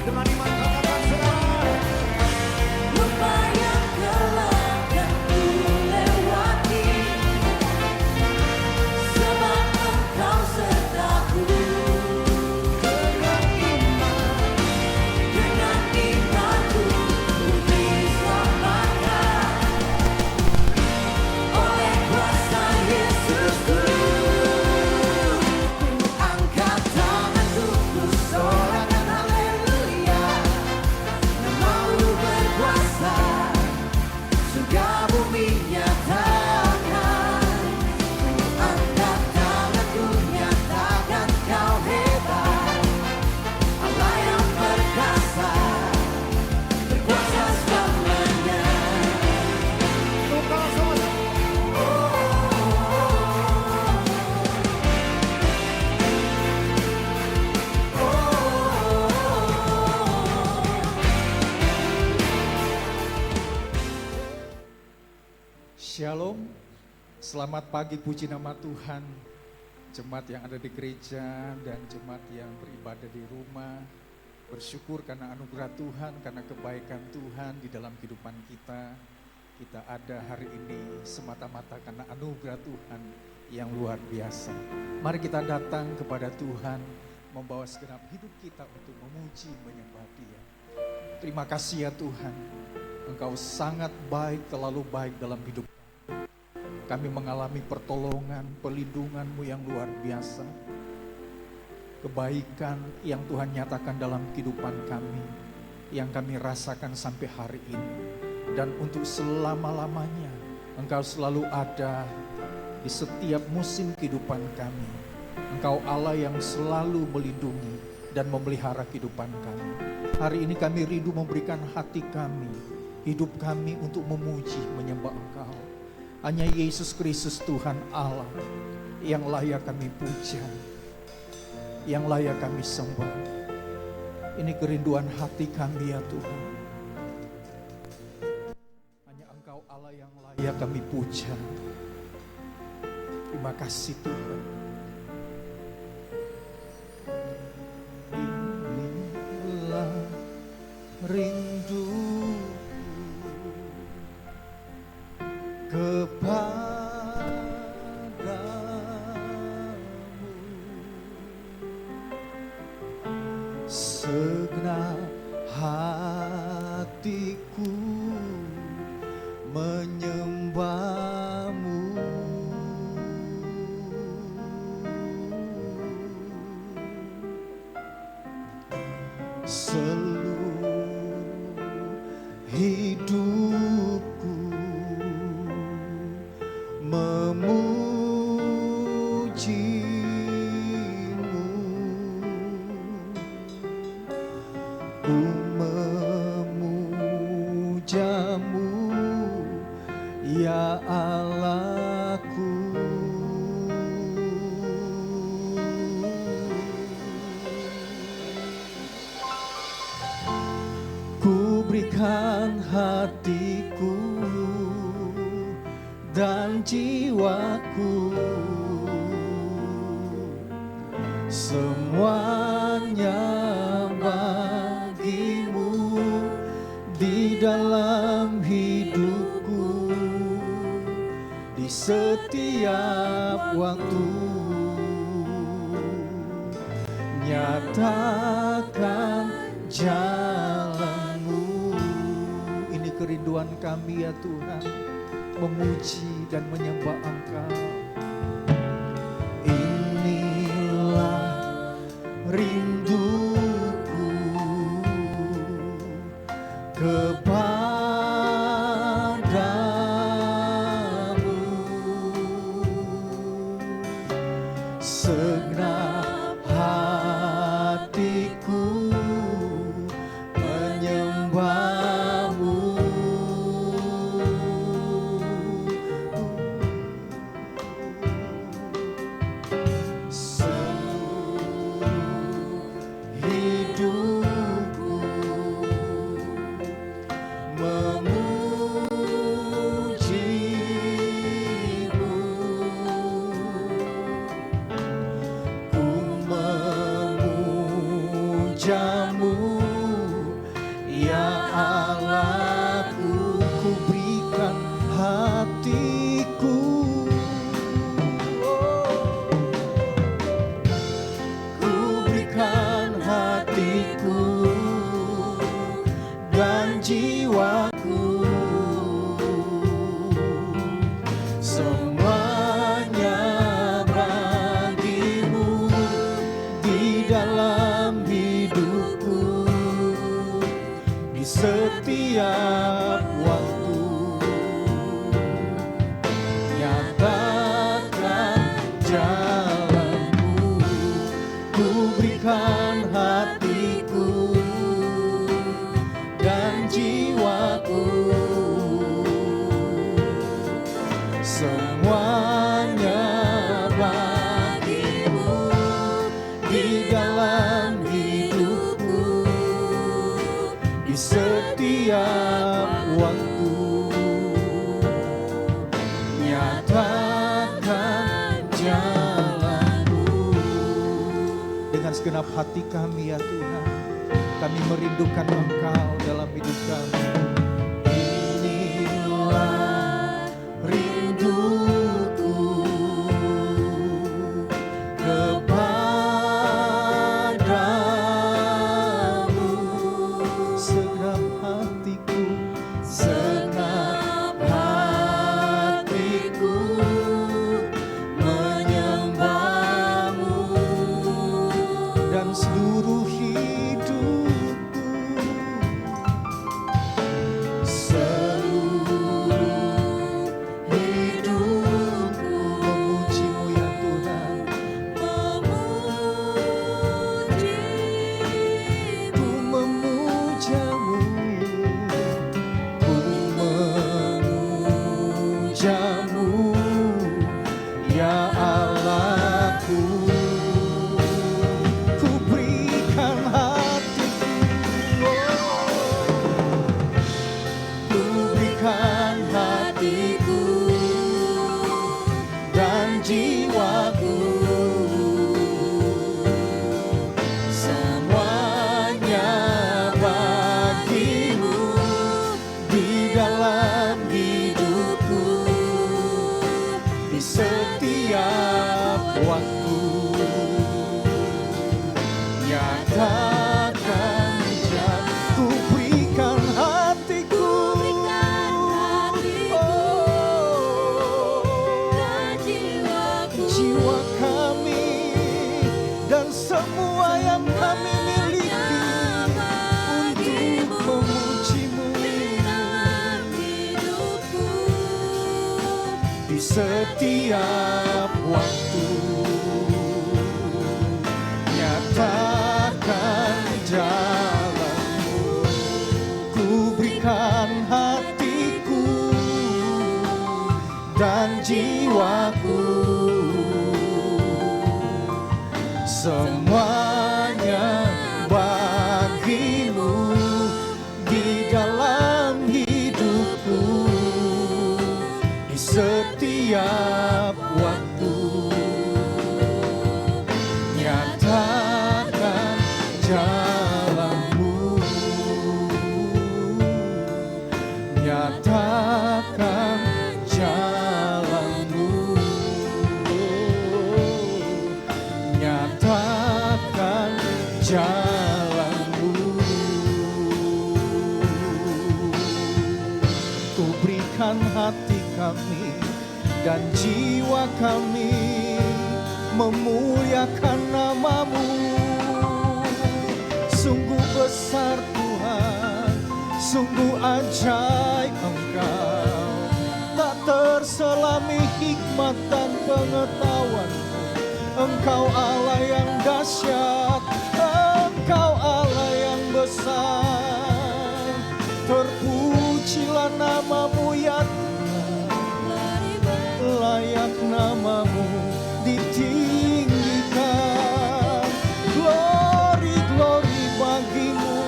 Dengan iman katakan saudara. Lupa yang telah kan ku lewati, sebab Engkau sertaku. Dengan imanku ku diselamatkan oleh kuasa Yesusku. Ku angkat tanganku, ku sorakan haleluya. Namamu berkuasa, surga bumi nyatakan. Ku angkat tanganku, nyatakan Kau hebat, Allah yang perkasa, berkuasa selamanya. Tukar sama-sama. Shalom, selamat pagi, puji nama Tuhan. Jemaat yang ada di gereja dan jemaat yang beribadah di rumah, bersyukur karena anugerah Tuhan, karena kebaikan Tuhan di dalam kehidupan kita. Kita ada hari ini semata-mata karena anugerah Tuhan yang luar biasa. Mari kita datang kepada Tuhan, membawa segenap hidup kita untuk memuji, menyembah Dia. Terima kasih ya Tuhan, Engkau sangat baik, terlalu baik dalam hidup. Kami mengalami pertolongan, perlindungan-Mu yang luar biasa. Kebaikan yang Tuhan nyatakan dalam kehidupan kami, yang kami rasakan sampai hari ini. Dan untuk selama-lamanya, Engkau selalu ada di setiap musim kehidupan kami. Engkau Allah yang selalu melindungi dan memelihara kehidupan kami. Hari ini kami rindu memberikan hati kami, hidup kami untuk memuji, menyembah Engkau. Hanya Yesus Kristus Tuhan Allah yang layak kami puja, yang layak kami sembah. Ini kerinduan hati kami ya Tuhan. Hanya Engkau Allah yang layak kami puja. Terima kasih Tuhan. Inilah rindu kepadamu, segenap hatiku menyembah-Mu. Seluruh hidupku memuji-Mu, ku memuja-Mu ya Allahku. Ku berikan hatiku dan jiwaku, semuanya bagi-Mu di dalam hidupku, di setiap waktu. Nyatakan jalan-Mu. Ini kerinduan kami ya Tuhan, memuji dan menyembah Engkau. Inilah rinduku kepadamu, segenap hatiku menyembah-Mu. Jamu Ya Allahku, ku berikan hatiku. Ku berikan hatiku dan jiwaku, semuanya bagimu di dalam hidupku, di setiap waktu. Nyatakan jalanmu, ku berikan hatiku dan jiwaku, semuanya bagimu di dalam hidupku, di setiap waktu. Nyatakan jalanmu. Dengan segenap hati kami ya Tuhan, kami merindukan Engkau dalam hidup kami. Inilah rinduku kepadamu, segenap hatiku, segenap hatiku menyembahmu, dan seluruh hidupku, seluruh hidupku memujimu ya Tuhan. Ku memujamu, ku memujamu ya Allahku. Ku berikan hatiku, ku berikan hatiku dan jiwaku, semuanya bagimu di dalam hidupku, di setiap waktu. Nyatakan ku berikan hatiku, jiwa kami dan semua yang kami miliki untuk memujimu di setiap waktu. Nyatakan jalanmu, ku berikan hatiku dan jiwaku, semuanya bagimu di dalam hidupku, di setiap waktu. Nyatakan jalanmu, nyatakan jalanmu, nyatakan jalanmu. Ku berikan hati kami dan jiwa kami memuliakan namamu. Sungguh besar Tuhan, sungguh ajaib Engkau, tak terselami hikmat dan pengetahuan. Engkau Allah yang dahsyat, Engkau Allah yang besar. Terpujilah namamu ya Tuhan, layak namamu ditinggikan. Glory, glory bagimu.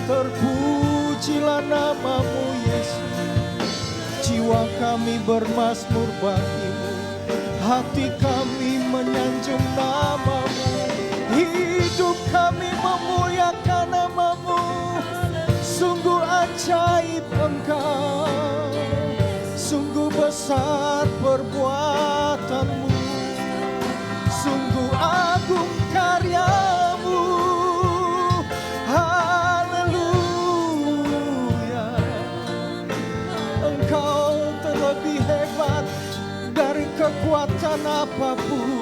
Terpujilah namamu Yesus. Jiwa kami bermazmur bagimu, hati kami menyanjung namamu, hidup kami memuliakan namamu. Engkau, sungguh besar perbuatanmu, sungguh agung karyamu. Haleluya. Engkau terlebih hebat dari kekuatan apapun.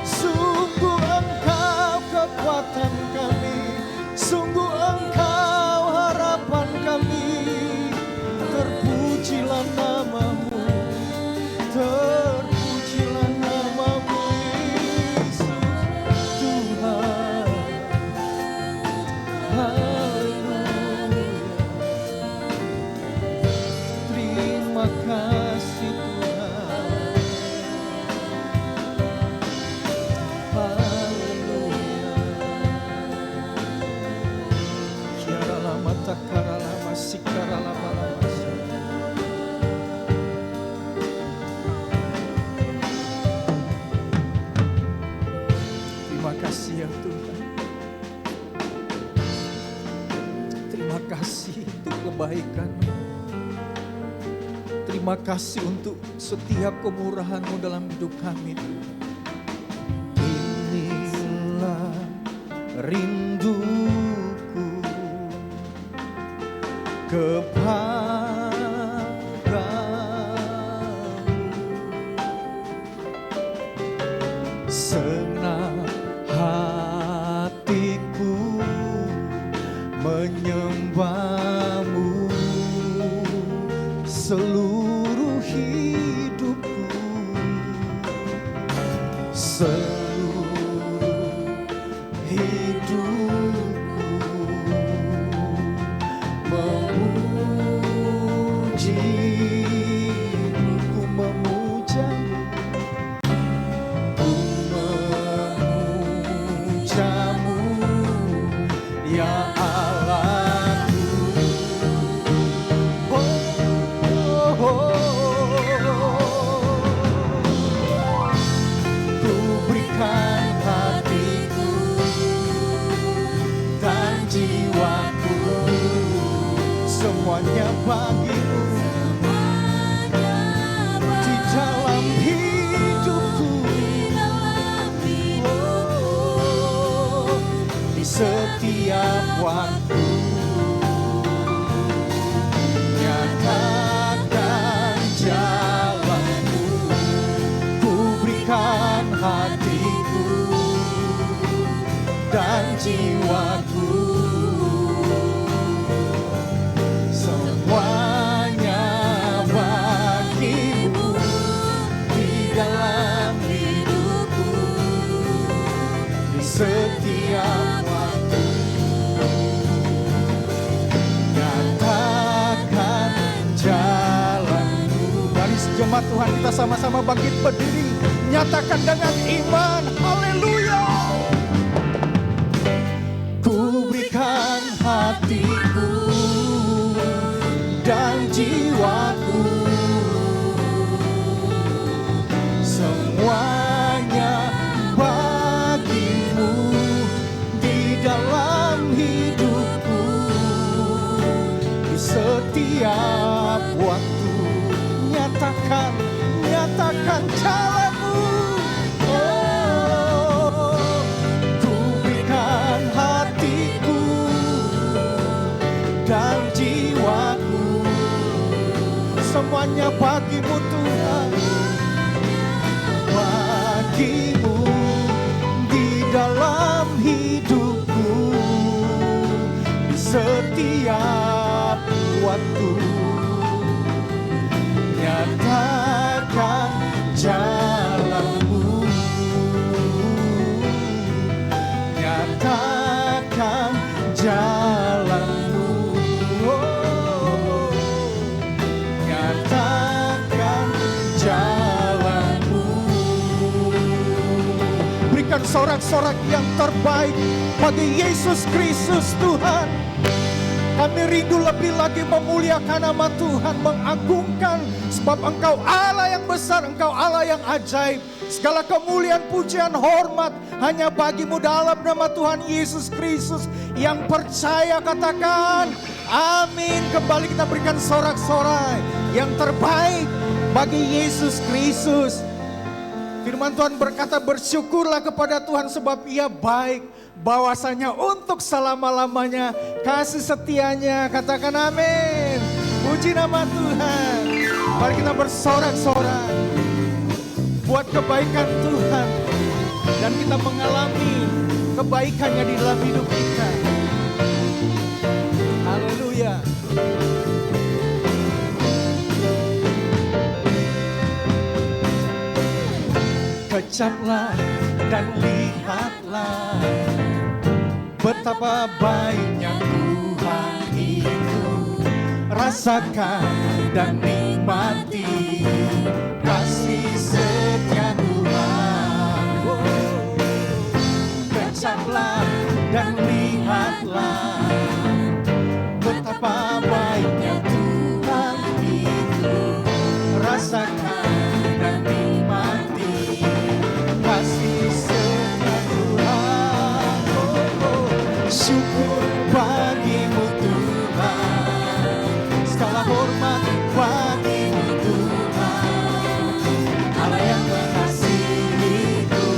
Sungguh Engkau kekuatan kami, sungguh Engkau harapan kami. Terpujilah namamu, terpujilah namamu Yesus Tuhan. Haleluya. Terima kasih Tuhan. Haleluya. Kiara lama takara lama sikara lama lama. Terima kasih ya Tuhan. Terima kasih untuk kebaikan-Mu. Terima kasih untuk setiap kemurahan-Mu dalam hidup kami. Inilah rinduku kepadamu, senang hatiku menyembah-Mu seluruh hidupku, seluruh hidupku memuji-Mu, ku memuja-Mu, ku memuja-Mu ya Allahku. Ku berikan hatiku dan jiwaku, semuanya bagimu di dalam hidupku. Oh, di setiap waktu nyatakan jalanmu. Ku berikan hatiku dan jiwaku, semuanya bagimu di dalam hidupku, di setiap waktu nyatakan jalanmu. Mari jemaat Tuhan kita sama-sama bangkit berdiri, nyatakan dengan iman. Haleluya. Ku berikan hatiku dan jiwaku, semuanya bagimu di dalam hidupku, di setiap waktu nyatakan jalanmu. Oh, ku berikan hatiku dan jiwaku, semuanya bagimu Tuhan, bagimu di dalam hidupku, di setiap waktu nyatakan jalanmu, nyatakan jalanmu. Oh, nyatakan jalanmu. Berikan sorak-sorak yang terbaik bagi Yesus Kristus Tuhan. Kami rindu lebih lagi memuliakan nama Tuhan, mengagungkan, sebab Engkau Allah yang besar, Engkau Allah yang ajaib. Segala kemuliaan, pujian, hormat hanya bagimu dalam nama Tuhan Yesus Kristus. Yang percaya katakan Amin. Kembali kita berikan sorak-sorai yang terbaik bagi Yesus Kristus. Firman Tuhan berkata, bersyukurlah kepada Tuhan sebab Ia baik, bahwasanya untuk selama-lamanya kasih setianya. Katakan amin. Puji nama Tuhan. Mari kita bersorak-sorai buat kebaikan Tuhan, dan kita mengalami kebaikannya di dalam hidup kita. Haleluya. Kecaplah dan lihatlah betapa baiknya Tuhan itu. Rasakan dan nikmati kasih setia Tuhan. Kecaplah dan lihatlah betapa baiknya Tuhan itu. Rasakan dan nikmati kasih setia Tuhan. Syukur bagimu Tuhan, segala hormat bagimu Tuhan, Allah yang mengasihiku,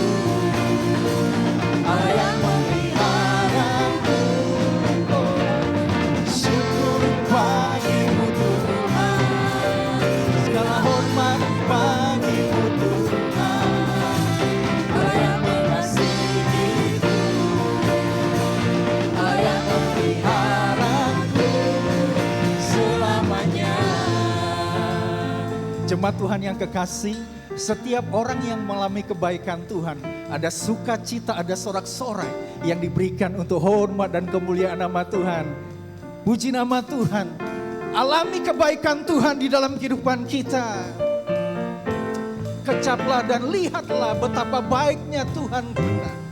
Allah yang memeliharaku. Syukur bagimu Tuhan, segala hormat bagimu Tuhan, Allah yang mengasihiku, Allah yang memeliharaku selamanya. Jemaat Tuhan yang kekasih, setiap orang yang mengalami kebaikan Tuhan, ada sukacita, ada sorak-sorai yang diberikan untuk hormat dan kemuliaan nama Tuhan. Puji nama Tuhan. Alami kebaikan Tuhan di dalam kehidupan kita. Kecaplah dan lihatlah betapa baiknya Tuhan kita.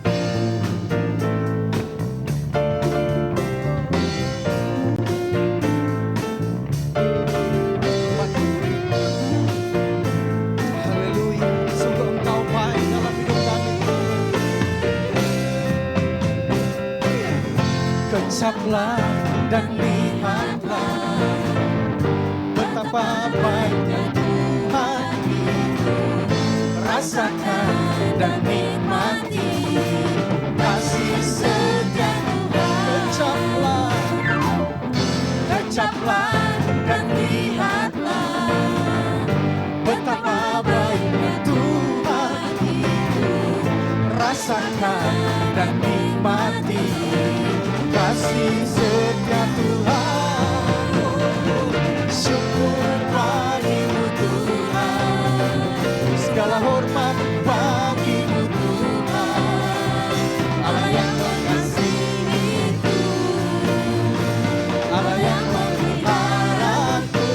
Haleluya, sungguh Engkau baik dalam hidup kami. Kecaplah dan lihatlah betapa baiknya Tuhan itu. Rasakan dan nikmati kasih setia Tuhan. Kecaplah dan lihatlah betapa baiknya Tuhan itu. Rasakan dan nikmati kasih setia Tuhan. Syukur bagimu Tuhan, segala hormat bagimu Tuhan, Allah yang mengasihiku, Allah yang memeliharaku.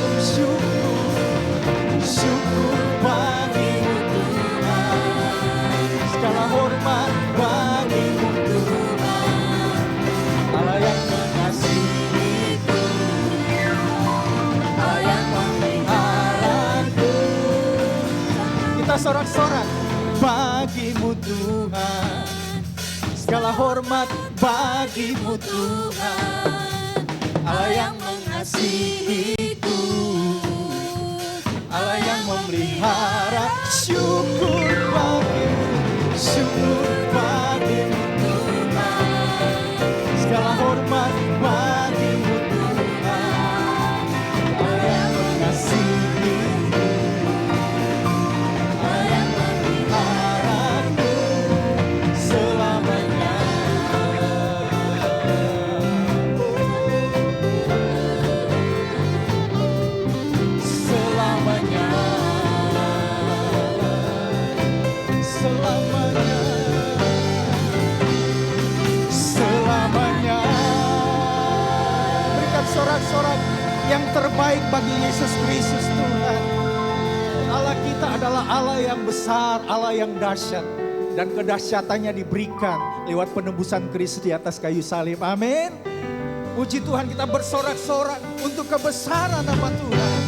Syukur bagimu Tuhan, segala hormat bagimu Tuhan, Allah yang mengasihiku, Allah yang memeliharaku. Kita sorak-sorak, bagimu Tuhan, segala hormat bagimu Tuhan, Allah yang mengasihiku, Allah yang memelihara. Syukur bagimu Tuhan, segala hormat bagimu Tuhan, Allah yang mengasihiku, Allah yang memeliharaku selamanya. Selamanya, selamanya, selamanya. Berikan sorak-sorak yang terbaik bagi Yesus Kristus Tuhan. Allah kita adalah Allah yang besar, Allah yang dahsyat, dan kedahsyatannya diberikan lewat penebusan Kristus di atas kayu salib. Amin. Puji Tuhan, kita bersorak-sorak untuk kebesaran nama Tuhan.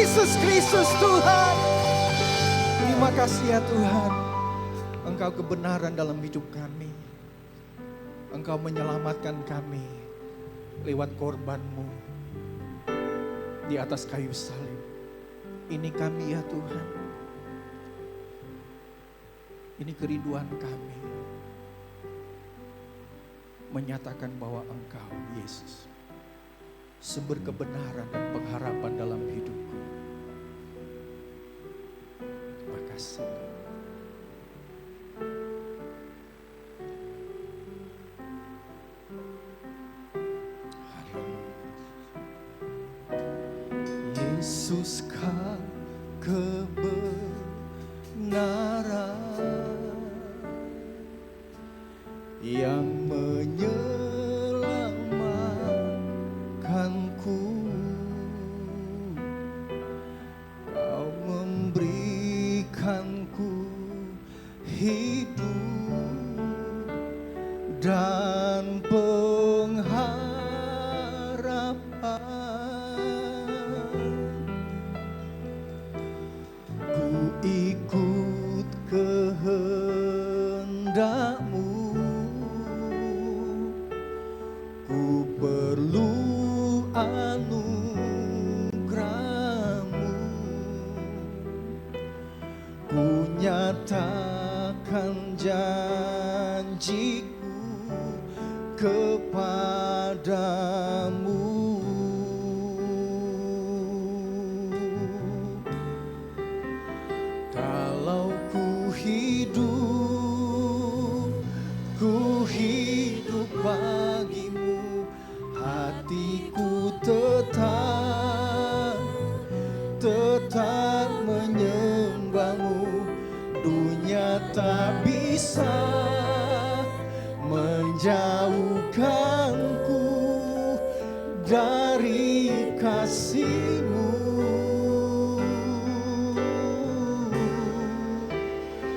Yesus Kristus Tuhan. Terima kasih ya Tuhan. Engkau kebenaran dalam hidup kami. Engkau menyelamatkan kami lewat korban-Mu di atas kayu salib. Ini kami ya Tuhan. Ini kerinduan kami. Menyatakan bahwa Engkau Yesus sumber kebenaran dan pengharapan dalam hidupku. Terima kasih. Yesus kau kebenaran yang menyelamatkanku. Kau memberikanku hidup dan pengharapan. Ku ikut kehendak-Mu. Ku perlu anugerah-Mu. Ku nyatakan janjiku kepadamu. Kalau ku hidup bagi-Mu, hatiku tetap menyembah-Mu. Dunia tak bisa menjauhkanku dari kasih-Mu.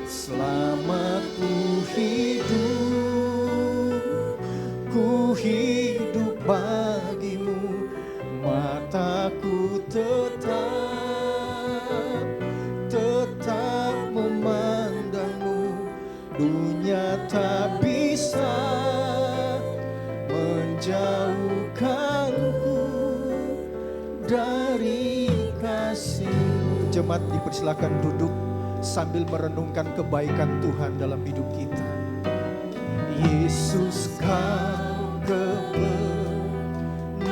Selama ku hidup bagi-Mu, mataku tetap memandang-Mu. Dunia tak bisa menjauhkanku dari kasih-Mu. Jemaat dipersilakan duduk sambil merenungkan kebaikan Tuhan dalam hidup kita. Yesus kau kebenaran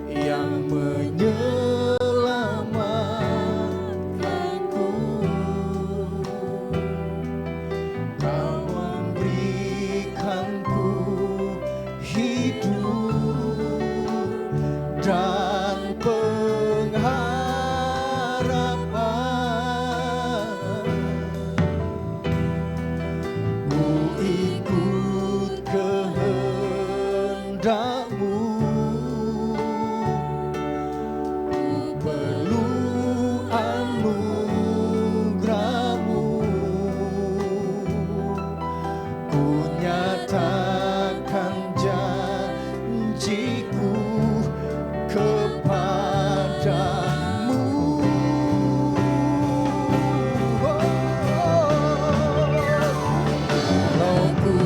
yang menyelamatkanku. Kau memberikanku hidup dan pengharapan. Ku ikut kehendak-Mu. Ku perlu anugerah-Mu. Ku nyatakan janjiku kepadamu. Kalau ku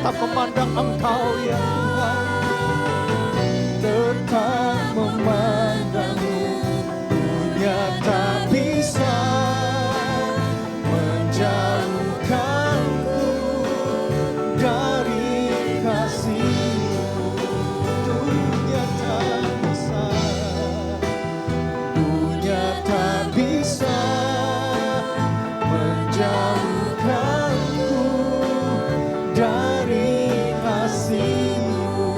tetap memandang Engkau ya Tuhan, tetap memandang-Mu. Dunia tak bisa menjauhkanku dari kasih-Mu. Dunia tak bisa, dunia tak bisa menjauhkanku dari kasih-Mu.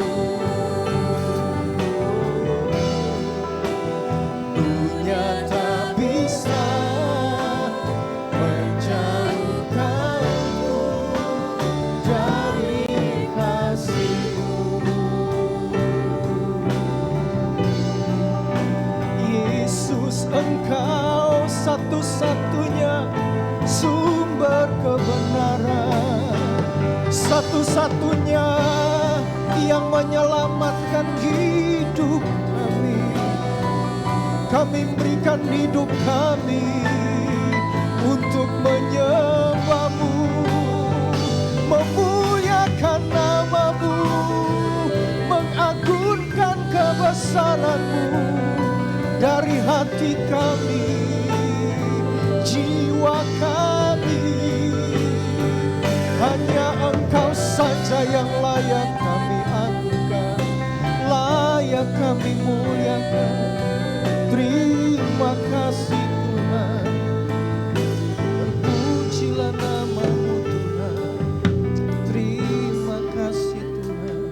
Dunia tak bisa menjauhkanku dari kasih-Mu. Yesus, Engkau satu-satunya sumber kebenaran, satu-satunya yang menyelamatkan hidup kami. Kami berikan hidup kami untuk menyembah-Mu, memuliakan nama-Mu, mengagungkan kebesaran-Mu dari hati kami, jiwa kami. Hanya Engkau saja yang layak kami agungkan, layak kami muliakan. Terima kasih Tuhan, terpujilah nama-Mu Tuhan. Terima kasih Tuhan,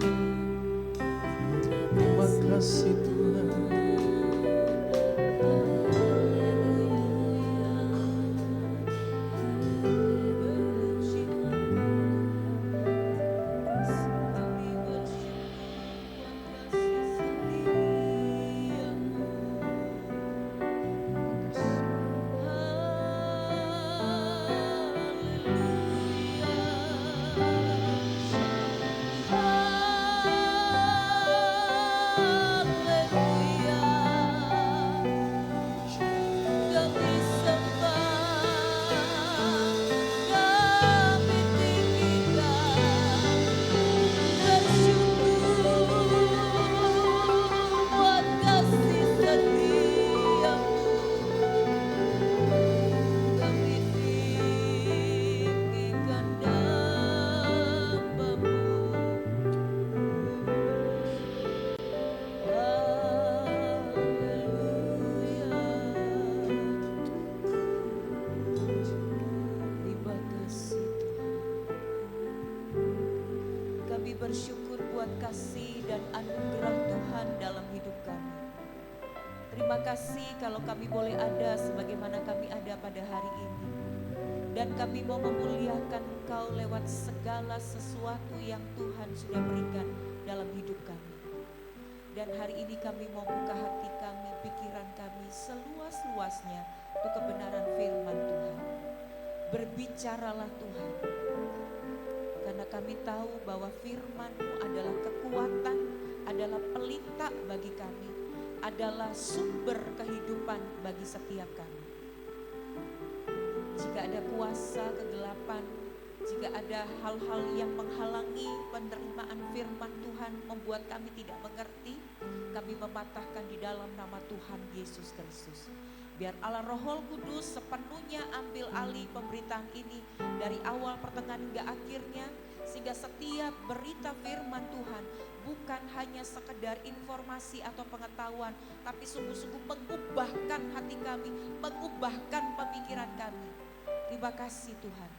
terima kasih Tuhan. Bersyukur buat kasih dan anugerah Tuhan dalam hidup kami. Terima kasih kalau kami boleh ada sebagaimana kami ada pada hari ini. Dan kami mau memuliakan Engkau lewat segala sesuatu yang Tuhan sudah berikan dalam hidup kami. Dan hari ini kami mau buka hati kami, pikiran kami seluas-luasnya untuk kebenaran firman Tuhan. Berbicaralah Tuhan. Karena kami tahu bahwa firman-Mu adalah kekuatan, adalah pelita bagi kami, adalah sumber kehidupan bagi setiap kami. Jika ada kuasa kegelapan, jika ada hal-hal yang menghalangi penerimaan firman Tuhan, membuat kami tidak mengerti, kami mematahkan di dalam nama Tuhan Yesus Kristus. Biar Allah Roh Kudus sepenuhnya ambil alih pemberitaan ini dari awal, pertengahan hingga akhirnya, sehingga setiap berita firman Tuhan bukan hanya sekedar informasi atau pengetahuan, tapi sungguh-sungguh mengubahkan hati kami, mengubahkan pemikiran kami. Terima kasih Tuhan.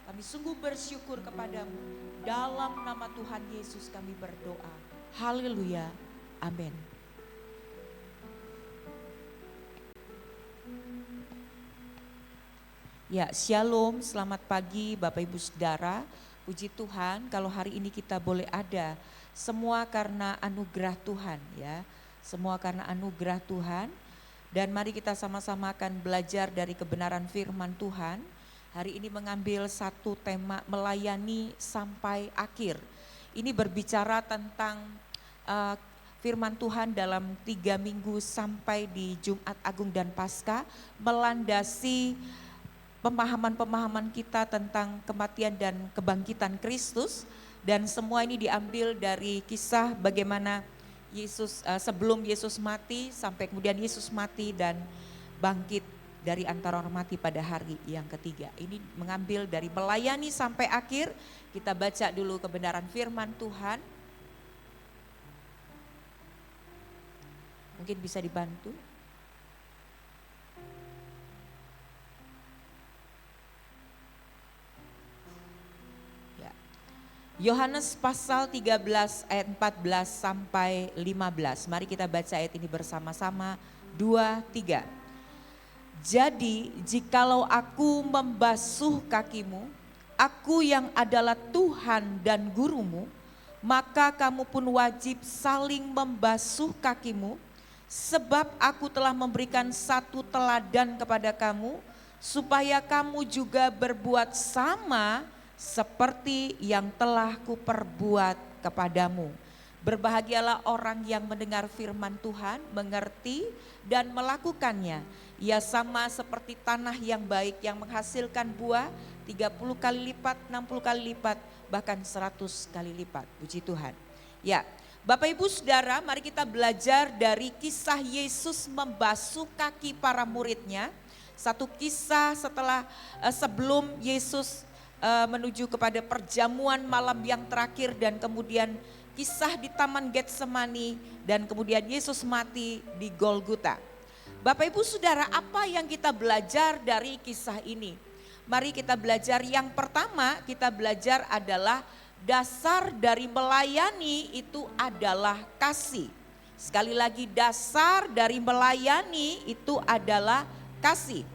Kami sungguh bersyukur kepadamu. Dalam nama Tuhan Yesus kami berdoa. Haleluya. Amin. Ya, shalom, selamat pagi Bapak Ibu Saudara. Puji Tuhan kalau hari ini kita boleh ada. Semua karena anugerah Tuhan ya. Semua karena anugerah Tuhan. Dan mari kita sama-sama akan belajar dari kebenaran firman Tuhan. Hari ini mengambil satu tema melayani sampai akhir. Ini berbicara tentang firman Tuhan dalam 3 minggu sampai di Jumat Agung dan Paskah. Melandasi pemahaman-pemahaman kita tentang kematian dan kebangkitan Kristus. Dan semua ini diambil dari kisah bagaimana Yesus sebelum Yesus mati sampai kemudian Yesus mati dan bangkit dari antara orang mati pada hari yang ketiga. Ini mengambil dari melayani sampai akhir. Kita baca dulu kebenaran firman Tuhan. Mungkin bisa dibantu. Yohanes pasal 13 ayat 14 sampai 15. Mari kita baca ayat ini bersama-sama. 2, 3. Jadi jikalau aku membasuh kakimu, aku yang adalah Tuhan dan gurumu, maka kamu pun wajib saling membasuh kakimu, sebab aku telah memberikan satu teladan kepada kamu, supaya kamu juga berbuat sama seperti yang telah kuperbuat kepadamu. Berbahagialah orang yang mendengar firman Tuhan, mengerti dan melakukannya. Ia sama seperti tanah yang baik yang menghasilkan buah 30 kali lipat, 60 kali lipat, bahkan 100 kali lipat. Puji Tuhan. Ya, Bapak Ibu Saudara, mari kita belajar dari kisah Yesus membasuh kaki para muridnya. Satu kisah sebelum Yesus menuju kepada perjamuan malam yang terakhir dan kemudian kisah di Taman Getsemani dan kemudian Yesus mati di Golgota. Bapak Ibu Saudara, apa yang kita belajar dari kisah ini? Mari kita belajar. Yang pertama kita belajar adalah dasar dari melayani itu adalah kasih. Sekali lagi, dasar dari melayani itu adalah kasih.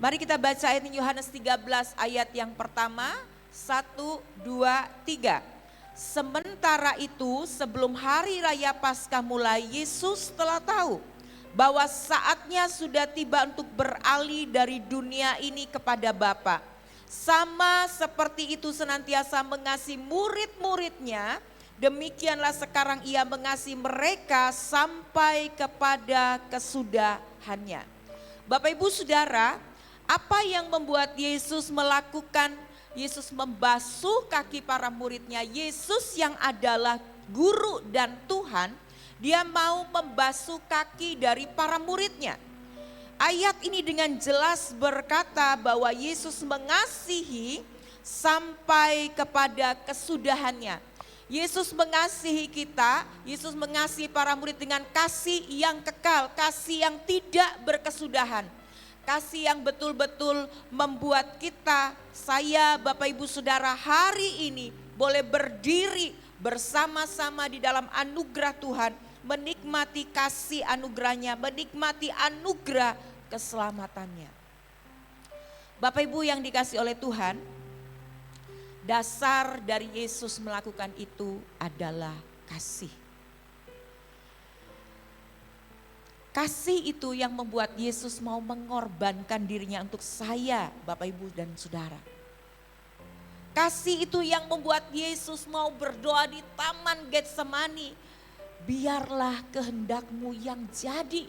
Mari kita baca ayat Yohanes 13 ayat yang pertama, 1, 2, 3. Sementara itu sebelum hari raya Paskah mulai, Yesus telah tahu bahwa saatnya sudah tiba untuk beralih dari dunia ini kepada Bapa. Sama seperti itu senantiasa mengasihi murid-muridnya, demikianlah sekarang ia mengasihi mereka sampai kepada kesudahannya. Bapak Ibu Saudara, apa yang membuat Yesus membasuh kaki para muridnya? Yesus yang adalah guru dan Tuhan, dia mau membasuh kaki dari para muridnya. Ayat ini dengan jelas berkata bahwa Yesus mengasihi sampai kepada kesudahannya. Yesus mengasihi kita, Yesus mengasihi para murid dengan kasih yang kekal, kasih yang tidak berkesudahan. Kasih yang betul-betul membuat kita, saya, Bapak Ibu Saudara, hari ini boleh berdiri bersama-sama di dalam anugerah Tuhan, menikmati kasih anugerahnya, menikmati anugerah keselamatannya. Bapak Ibu yang dikasih oleh Tuhan, dasar dari Yesus melakukan itu adalah kasih. Kasih itu yang membuat Yesus mau mengorbankan dirinya untuk saya, Bapak Ibu dan Saudara. Kasih itu yang membuat Yesus mau berdoa di Taman Getsemani, biarlah kehendakmu yang jadi.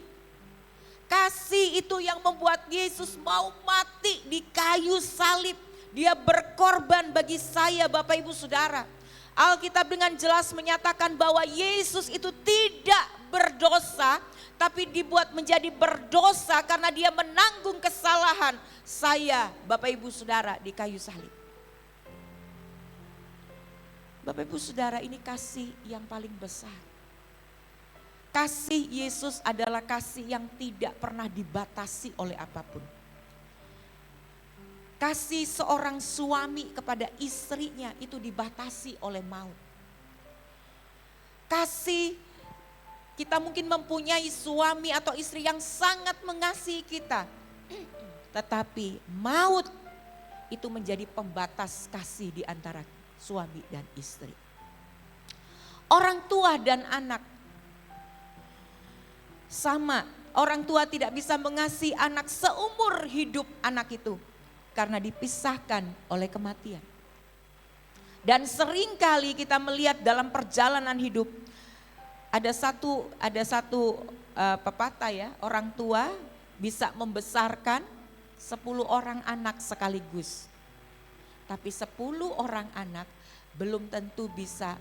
Kasih itu yang membuat Yesus mau mati di kayu salib. Dia berkorban bagi saya, Bapak Ibu Saudara. Alkitab dengan jelas menyatakan bahwa Yesus itu tidak berdosa, tapi dibuat menjadi berdosa karena dia menanggung kesalahan saya, Bapak Ibu Saudara, di kayu salib. Bapak Ibu Saudara, ini kasih yang paling besar. Kasih Yesus adalah kasih yang tidak pernah dibatasi oleh apapun. Kasih seorang suami kepada istrinya itu dibatasi oleh maut. Kasih, kita mungkin mempunyai suami atau istri yang sangat mengasihi kita. Tetapi maut itu menjadi pembatas kasih di antara suami dan istri. Orang tua dan anak sama, orang tua tidak bisa mengasihi anak seumur hidup anak itu karena dipisahkan oleh kematian. Dan seringkali kita melihat dalam perjalanan hidup ada satu pepatah ya, orang tua bisa membesarkan 10 orang anak sekaligus. Tapi 10 orang anak belum tentu bisa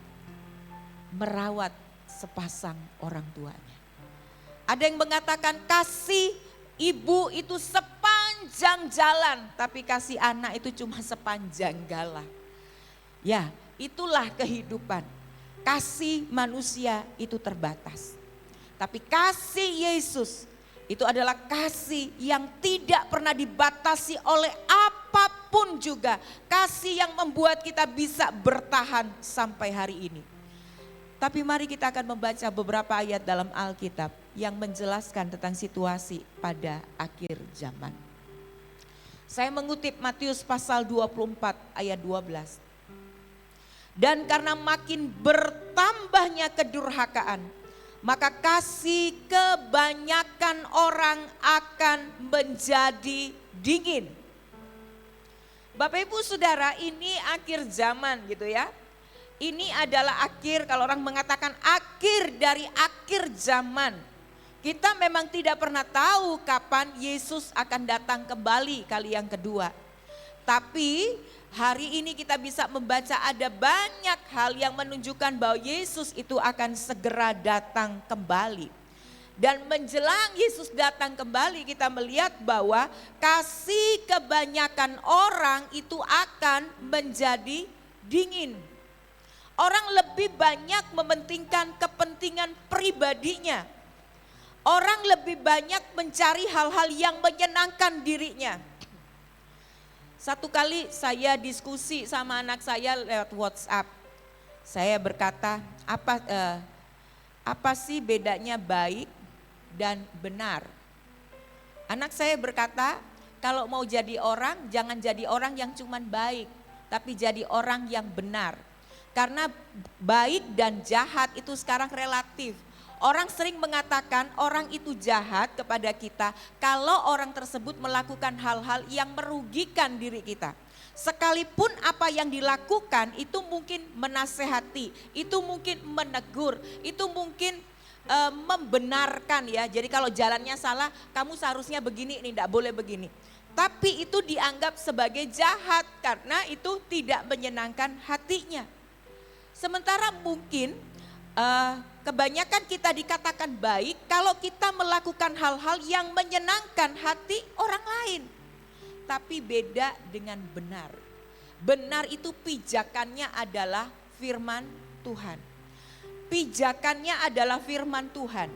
merawat sepasang orang tuanya. Ada yang mengatakan kasih ibu itu sepanjang jalan, tapi kasih anak itu cuma sepanjang galah. Ya, itulah kehidupan. Kasih manusia itu terbatas. Tapi kasih Yesus itu adalah kasih yang tidak pernah dibatasi oleh apapun juga. Kasih yang membuat kita bisa bertahan sampai hari ini. Tapi mari kita akan membaca beberapa ayat dalam Alkitab yang menjelaskan tentang situasi pada akhir zaman. Saya mengutip Matius pasal 24 ayat 12. Dan karena makin bertambahnya kedurhakaan, maka kasih kebanyakan orang akan menjadi dingin. Bapak Ibu Saudara, ini akhir zaman gitu ya. Ini adalah akhir, kalau orang mengatakan akhir dari akhir zaman. Kita memang tidak pernah tahu kapan Yesus akan datang kembali kali yang kedua. Tapi hari ini kita bisa membaca ada banyak hal yang menunjukkan bahwa Yesus itu akan segera datang kembali. Dan menjelang Yesus datang kembali, kita melihat bahwa kasih kebanyakan orang itu akan menjadi dingin. Orang lebih banyak mementingkan kepentingan pribadinya. Orang lebih banyak mencari hal-hal yang menyenangkan dirinya. Satu kali saya diskusi sama anak saya lewat WhatsApp. Saya berkata, apa sih bedanya baik dan benar? Anak saya berkata, kalau mau jadi orang, jangan jadi orang yang cuman baik, tapi jadi orang yang benar. Karena baik dan jahat itu sekarang relatif. Orang sering mengatakan orang itu jahat kepada kita kalau orang tersebut melakukan hal-hal yang merugikan diri kita. Sekalipun apa yang dilakukan itu mungkin menasehati, itu mungkin menegur, itu mungkin membenarkan ya. Jadi kalau jalannya salah, kamu seharusnya begini, ini tidak boleh begini. Tapi itu dianggap sebagai jahat karena itu tidak menyenangkan hatinya. Sementara mungkin kebanyakan kita dikatakan baik kalau kita melakukan hal-hal yang menyenangkan hati orang lain. Tapi beda dengan benar. Benar itu pijakannya adalah firman Tuhan. Pijakannya adalah firman Tuhan.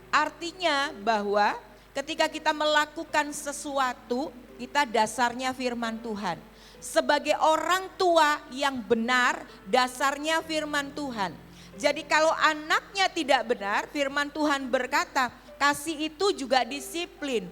Artinya bahwa ketika kita melakukan sesuatu, kita dasarnya firman Tuhan. Sebagai orang tua yang benar, dasarnya firman Tuhan. Jadi kalau anaknya tidak benar, firman Tuhan berkata, kasih itu juga disiplin.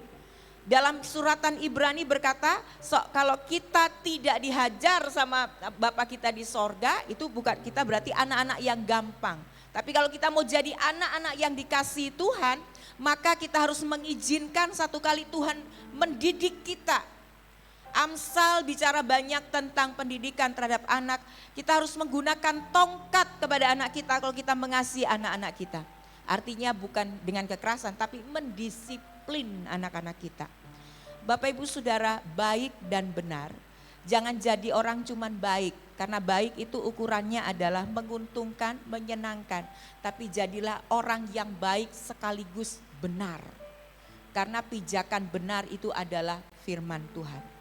Dalam suratan Ibrani berkata, kalau kita tidak dihajar sama Bapa kita di sorga, itu bukan kita berarti anak-anak yang gampang. Tapi kalau kita mau jadi anak-anak yang dikasihi Tuhan, maka kita harus mengizinkan satu kali Tuhan mendidik kita. Amsal bicara banyak tentang pendidikan terhadap anak. Kita harus menggunakan tongkat kepada anak kita kalau kita mengasihi anak-anak kita. Artinya bukan dengan kekerasan tapi mendisiplin anak-anak kita. Bapak Ibu Saudara, baik dan benar. Jangan jadi orang cuman baik. Karena baik itu ukurannya adalah menguntungkan, menyenangkan. Tapi jadilah orang yang baik sekaligus benar. Karena pijakan benar itu adalah firman Tuhan.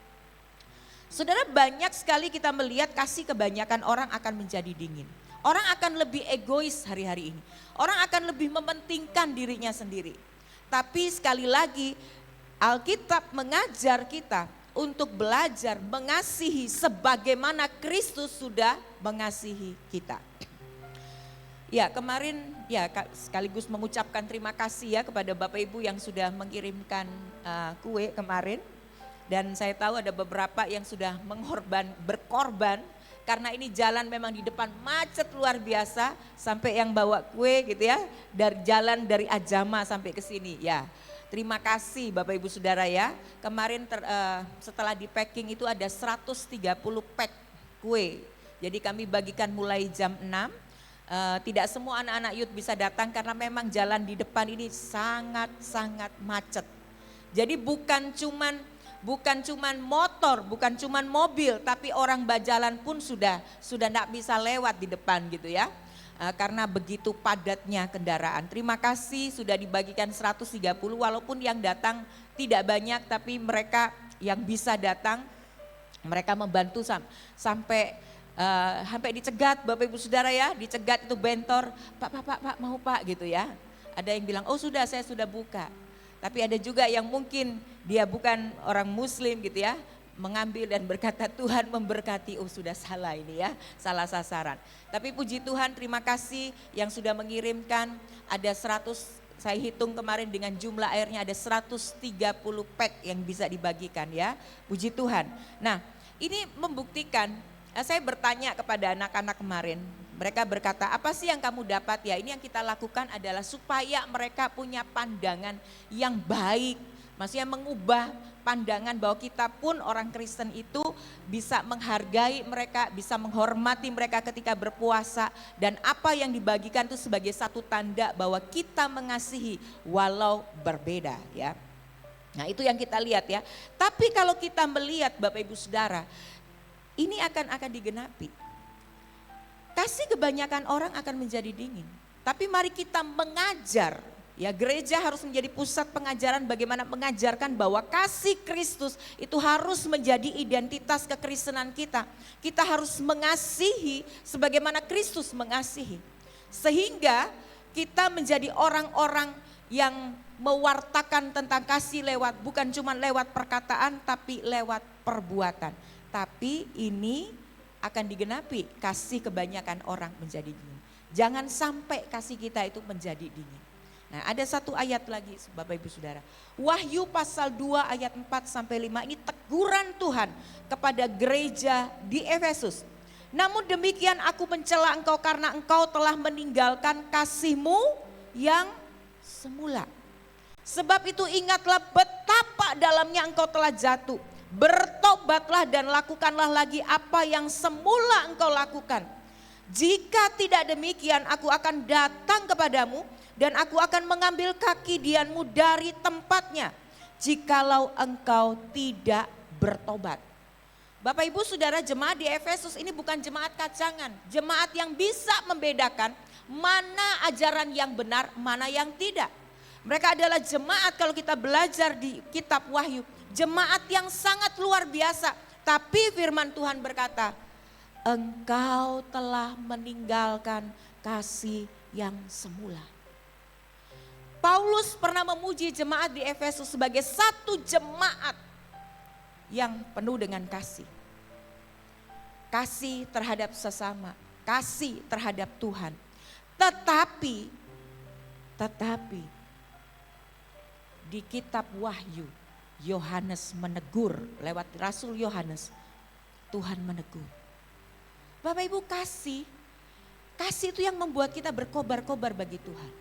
Saudara, banyak sekali kita melihat kasih kebanyakan orang akan menjadi dingin. Orang akan lebih egois hari-hari ini. Orang akan lebih mementingkan dirinya sendiri. Tapi sekali lagi Alkitab mengajar kita untuk belajar mengasihi sebagaimana Kristus sudah mengasihi kita. Ya, kemarin ya sekaligus mengucapkan terima kasih ya kepada Bapak Ibu yang sudah mengirimkan kue kemarin. Dan saya tahu ada beberapa yang sudah berkorban karena ini jalan memang di depan macet luar biasa sampai yang bawa kue gitu ya dari jalan dari Ajama sampai ke sini ya. Terima kasih Bapak Ibu Saudara ya. Kemarin setelah di packing itu ada 130 pack kue. Jadi kami bagikan mulai jam 6. Tidak semua anak-anak youth bisa datang karena memang jalan di depan ini sangat-sangat macet. Jadi bukan cuman bukan cuman motor, bukan cuman mobil, tapi orang berjalan pun sudah tidak bisa lewat di depan gitu ya. Karena begitu padatnya kendaraan. Terima kasih sudah dibagikan 130 walaupun yang datang tidak banyak, tapi mereka yang bisa datang mereka membantu sampai dicegat Bapak Ibu Saudara ya, dicegat itu bentor, Pak mau Pak gitu ya. Ada yang bilang oh sudah saya sudah buka. Tapi ada juga yang mungkin dia bukan orang muslim gitu ya, mengambil dan berkata Tuhan memberkati, oh sudah salah ini ya, salah sasaran. Tapi puji Tuhan, terima kasih yang sudah mengirimkan, ada 100, saya hitung kemarin dengan jumlah airnya ada 130 pack yang bisa dibagikan ya, puji Tuhan. Nah ini membuktikan, saya bertanya kepada anak-anak kemarin, mereka berkata apa sih yang kamu dapat ya, ini yang kita lakukan adalah supaya mereka punya pandangan yang baik, maksudnya mengubah pandangan bahwa kita pun orang Kristen itu bisa menghargai mereka, bisa menghormati mereka ketika berpuasa, dan apa yang dibagikan itu sebagai satu tanda bahwa kita mengasihi walau berbeda ya. Nah itu yang kita lihat ya. Tapi kalau kita melihat Bapak Ibu Saudara, ini akan digenapi. Kasih kebanyakan orang akan menjadi dingin. Tapi mari kita mengajar. Ya, gereja harus menjadi pusat pengajaran bagaimana mengajarkan bahwa kasih Kristus itu harus menjadi identitas kekristenan kita. Kita harus mengasihi sebagaimana Kristus mengasihi. Sehingga kita menjadi orang-orang yang mewartakan tentang kasih lewat, bukan cuma lewat perkataan tapi lewat perbuatan. Tapi ini akan digenapi, kasih kebanyakan orang menjadi dingin. Jangan sampai kasih kita itu menjadi dingin. Nah ada satu ayat lagi Bapak Ibu Saudara. Wahyu pasal 2 ayat 4 sampai 5 ini teguran Tuhan kepada gereja di Efesus. Namun demikian aku mencela engkau karena engkau telah meninggalkan kasihmu yang semula. Sebab itu ingatlah betapa dalamnya engkau telah jatuh. Bertobatlah dan lakukanlah lagi apa yang semula engkau lakukan. Jika tidak demikian aku akan datang kepadamu dan aku akan mengambil kaki dianmu dari tempatnya jikalau engkau tidak bertobat. Bapak Ibu Saudara, jemaat di Efesus ini bukan jemaat kacangan, jemaat yang bisa membedakan mana ajaran yang benar, mana yang tidak. Mereka adalah jemaat, kalau kita belajar di kitab Wahyu, jemaat yang sangat luar biasa. Tapi firman Tuhan berkata, engkau telah meninggalkan kasih yang semula. Paulus pernah memuji jemaat di Efesus sebagai satu jemaat yang penuh dengan kasih. Kasih terhadap sesama, kasih terhadap Tuhan. Tetapi di kitab Wahyu, Yohanes menegur, lewat Rasul Yohanes, Tuhan menegur. Bapak Ibu, kasih itu yang membuat kita berkobar-kobar bagi Tuhan.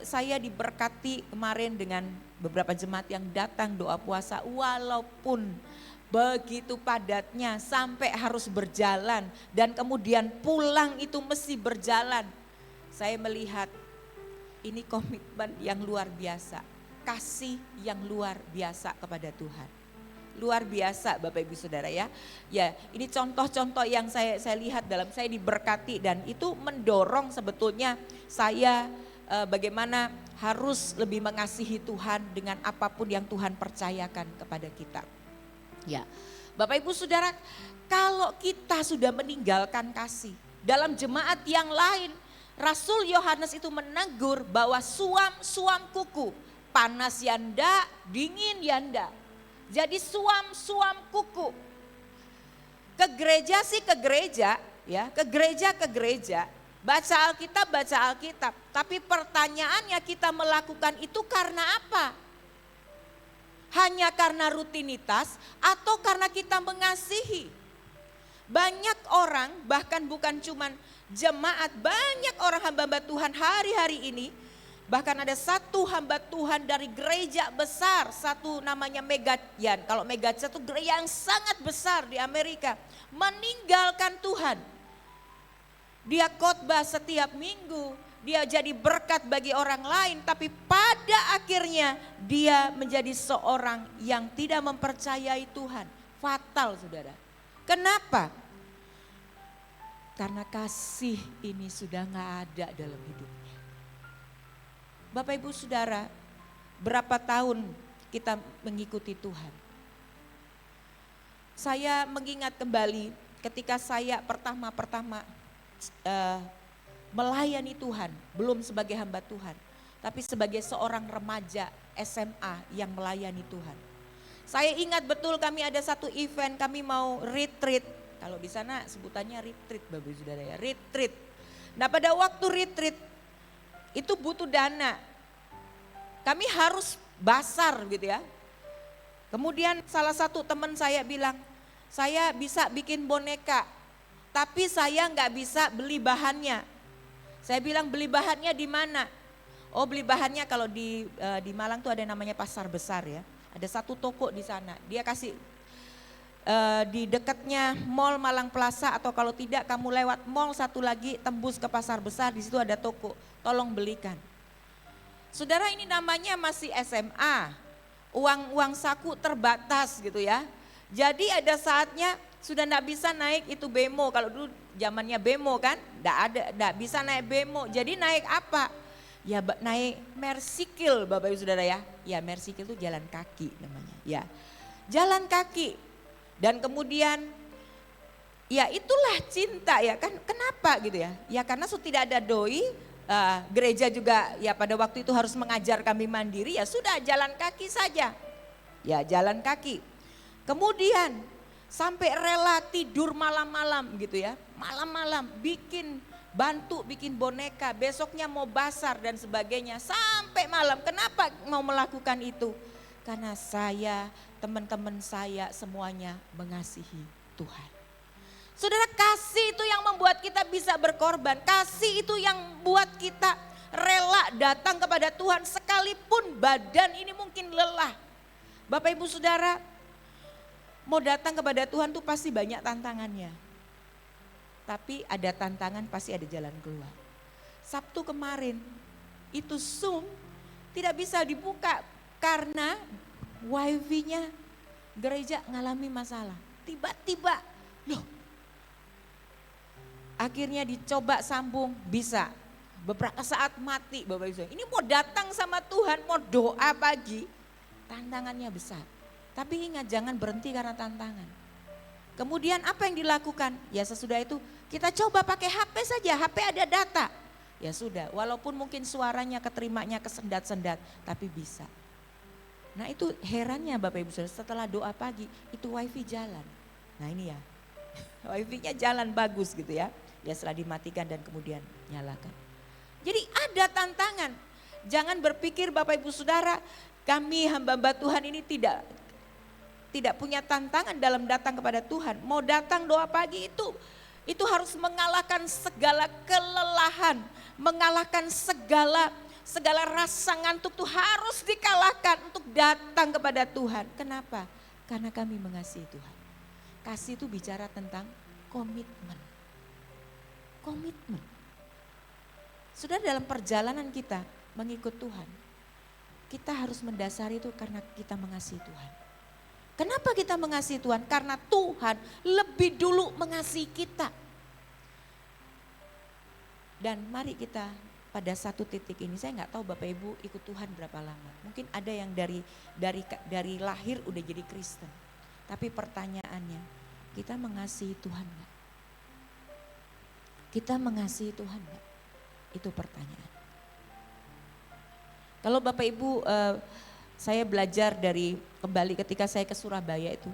Saya diberkati kemarin dengan beberapa jemaat yang datang doa puasa, walaupun begitu padatnya sampai harus berjalan dan kemudian pulang itu mesti berjalan. Saya melihat ini komitmen yang luar biasa, kasih yang luar biasa kepada Tuhan. Luar biasa Bapak Ibu Saudara ya. Ya, ini contoh-contoh yang saya lihat dalam saya diberkati, dan itu mendorong sebetulnya saya bagaimana harus lebih mengasihi Tuhan dengan apapun yang Tuhan percayakan kepada kita. Ya, Bapak Ibu Saudara, kalau kita sudah meninggalkan kasih dalam jemaat yang lain, Rasul Yohanes itu menegur bahwa suam kuku, panas yanda, dingin yanda. Jadi suam kuku. Ke gereja sih ke gereja, ya, ke gereja. Baca Alkitab. Tapi pertanyaannya, kita melakukan itu karena apa? Hanya karena rutinitas atau karena kita mengasihi? Banyak orang, bahkan bukan cuman jemaat, banyak orang hamba-hamba Tuhan hari-hari ini, bahkan ada satu hamba Tuhan dari gereja besar, satu namanya Megayan. Kalau Megayan itu gereja yang sangat besar di Amerika, meninggalkan Tuhan. Dia khotbah setiap minggu, dia jadi berkat bagi orang lain, tapi pada akhirnya dia menjadi seorang yang tidak mempercayai Tuhan. Fatal, saudara. Kenapa? Karena kasih ini sudah gak ada dalam hidupnya. Bapak Ibu Saudara, berapa tahun kita mengikuti Tuhan? Saya mengingat kembali ketika saya pertama-pertama melayani Tuhan, belum sebagai hamba Tuhan, tapi sebagai seorang remaja SMA yang melayani Tuhan. Saya ingat betul kami ada satu event, kami mau retreat. Kalau di sana sebutannya retreat, Bapak Ibu Saudara ya, retreat. Nah pada waktu retreat itu butuh dana. Kami harus basar gitu ya. Kemudian salah satu teman saya bilang, saya bisa bikin boneka, tapi saya nggak bisa beli bahannya. Saya bilang beli bahannya di mana? Oh beli bahannya kalau di Malang tuh ada namanya pasar besar ya. Ada satu toko di sana. Dia kasih di dekatnya Mall Malang Plaza, atau kalau tidak kamu lewat mall satu lagi tembus ke pasar besar, di situ ada toko. Tolong belikan. Saudara, ini namanya masih SMA. Uang saku terbatas gitu ya. Jadi ada saatnya sudah enggak bisa naik itu bemo, kalau dulu zamannya bemo kan, enggak bisa naik bemo. Jadi naik apa? Ya naik mersikil, Bapak Ibu Saudara ya. Ya mersikil itu jalan kaki namanya. Ya. Jalan kaki. Dan kemudian ya itulah cinta ya kan. Kenapa gitu ya? Ya karena tidak ada doi, gereja juga ya pada waktu itu harus mengajar kami mandiri, ya sudah jalan kaki saja. Ya jalan kaki. Kemudian sampai rela tidur malam-malam gitu ya. Malam-malam bantu bikin boneka, besoknya mau basar dan sebagainya sampai malam. Kenapa mau melakukan itu? Karena saya, teman-teman saya semuanya mengasihi Tuhan. Saudara, kasih itu yang membuat kita bisa berkorban. Kasih itu yang buat kita rela datang kepada Tuhan sekalipun badan ini mungkin lelah. Bapak Ibu Saudara, mau datang kepada Tuhan tuh pasti banyak tantangannya. Tapi ada tantangan pasti ada jalan keluar. Sabtu kemarin itu Zoom tidak bisa dibuka karena wifi-nya gereja ngalami masalah. Tiba-tiba loh, akhirnya dicoba sambung bisa. Beberapa saat mati Bapak Ibu. Ini mau datang sama Tuhan, mau doa pagi, tantangannya besar. Tapi ingat jangan berhenti karena tantangan. Kemudian apa yang dilakukan? Ya sesudah itu kita coba pakai HP saja, HP ada data. Ya sudah, walaupun mungkin suaranya keterimanya kesendat-sendat, tapi bisa. Nah itu herannya Bapak Ibu Saudara, setelah doa pagi itu wifi jalan. Nah ini ya, wifi-nya jalan bagus gitu ya. Ya setelah dimatikan dan kemudian nyalakan. Jadi ada tantangan. Jangan berpikir Bapak Ibu Saudara, kami hamba-hamba Tuhan ini tidak punya tantangan dalam datang kepada Tuhan. Mau datang doa pagi itu harus mengalahkan segala kelelahan, mengalahkan segala rasa ngantuk tuh harus dikalahkan untuk datang kepada Tuhan. Kenapa? Karena kami mengasihi Tuhan. Kasih itu bicara tentang komitmen. Komitmen. Sudah dalam perjalanan kita mengikut Tuhan, kita harus mendasari itu karena kita mengasihi Tuhan. Kenapa kita mengasihi Tuhan? Karena Tuhan lebih dulu mengasihi kita. Dan mari kita pada satu titik ini, saya nggak tahu Bapak Ibu ikut Tuhan berapa lama. Mungkin ada yang dari lahir udah jadi Kristen. Tapi pertanyaannya, kita mengasihi Tuhan nggak? Kita mengasihi Tuhan nggak? Itu pertanyaan. Kalau Bapak Ibu saya belajar dari kembali ketika saya ke Surabaya itu.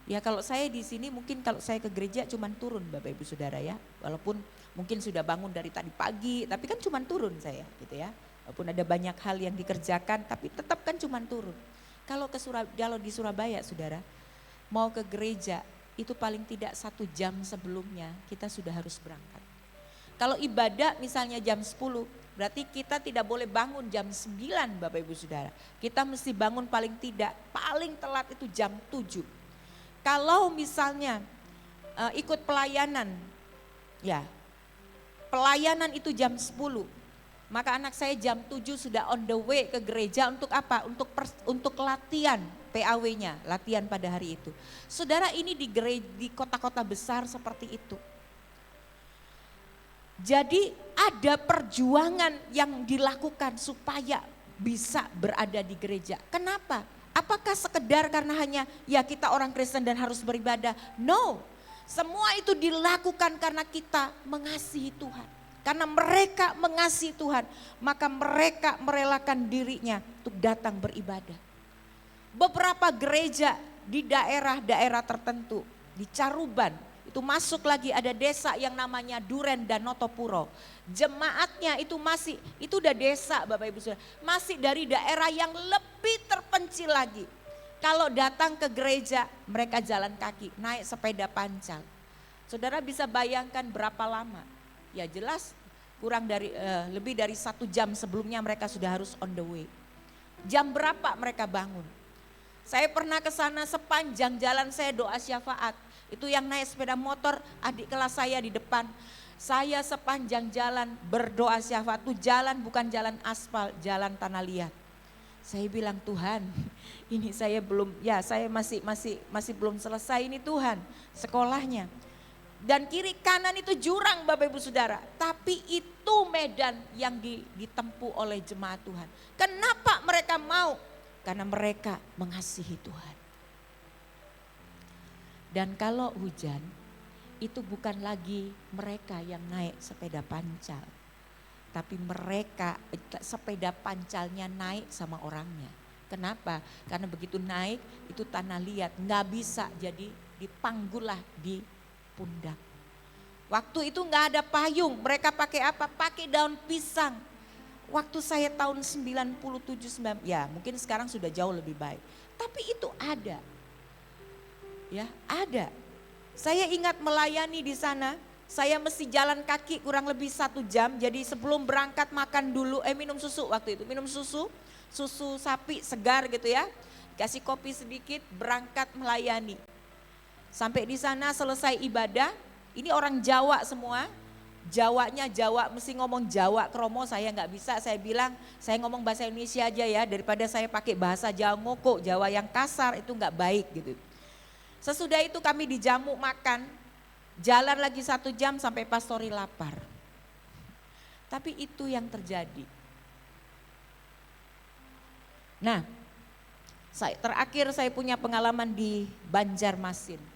Ya kalau saya di sini mungkin kalau saya ke gereja cuman turun Bapak Ibu Saudara ya. Walaupun mungkin sudah bangun dari tadi pagi tapi kan cuman turun saya gitu ya. Walaupun ada banyak hal yang dikerjakan tapi tetap kan cuman turun. Kalau di Surabaya Saudara mau ke gereja itu paling tidak 1 jam sebelumnya kita sudah harus berangkat. Kalau ibadah misalnya jam 10, berarti kita tidak boleh bangun jam 9 Bapak Ibu Saudara. Kita mesti bangun paling telat itu jam 7. Kalau misalnya ikut pelayanan, ya pelayanan itu jam 10. Maka anak saya jam 7 sudah on the way ke gereja untuk apa? Untuk latihan PAW-nya, latihan pada hari itu. Saudara, ini di kota-kota besar seperti itu. Jadi ada perjuangan yang dilakukan supaya bisa berada di gereja. Kenapa? Apakah sekedar karena hanya ya kita orang Kristen dan harus beribadah? No, semua itu dilakukan karena kita mengasihi Tuhan. Karena mereka mengasihi Tuhan, maka mereka merelakan dirinya untuk datang beribadah. Beberapa gereja di daerah-daerah tertentu, di Caruban, itu masuk lagi ada desa yang namanya Duren dan Notopuro. Jemaatnya itu udah desa Bapak Ibu Saudara, masih dari daerah yang lebih terpencil lagi. Kalau datang ke gereja, mereka jalan kaki, naik sepeda pancal. Saudara bisa bayangkan berapa lama? Ya jelas lebih dari 1 jam sebelumnya mereka sudah harus on the way. Jam berapa mereka bangun? Saya pernah ke sana sepanjang jalan saya doa syafaat. Itu yang naik sepeda motor adik kelas saya di depan. Saya sepanjang jalan berdoa syafaat. Itu jalan bukan jalan aspal, jalan tanah liat. Saya bilang Tuhan, ini saya masih belum selesai ini Tuhan sekolahnya. Dan kiri kanan itu jurang Bapak Ibu Saudara. Tapi itu medan yang ditempuh oleh jemaat Tuhan. Kenapa mereka mau? Karena mereka mengasihi Tuhan. Dan kalau hujan, itu bukan lagi mereka yang naik sepeda pancal. Tapi mereka sepeda pancalnya naik sama orangnya. Kenapa? Karena begitu naik itu tanah liat, nggak bisa jadi dipanggulah di pundak. Waktu itu nggak ada payung, mereka pakai apa? Pakai daun pisang. Waktu saya tahun 97, ya mungkin sekarang sudah jauh lebih baik. Tapi itu ada, ya ada. Saya ingat melayani di sana, saya mesti jalan kaki kurang lebih 1 jam. Jadi sebelum berangkat makan dulu, minum susu waktu itu, minum susu sapi segar gitu ya. Kasih kopi sedikit, berangkat melayani. Sampai di sana selesai ibadah, ini orang Jawa semua, Jawanya Jawa, mesti ngomong Jawa kromo, saya nggak bisa, saya bilang saya ngomong bahasa Indonesia aja ya, daripada saya pakai bahasa Jawa ngoko, Jawa yang kasar itu nggak baik gitu. Sesudah itu kami dijamu makan, jalan lagi 1 jam sampai pastori lapar. Tapi itu yang terjadi. Nah, terakhir saya punya pengalaman di Banjarmasin.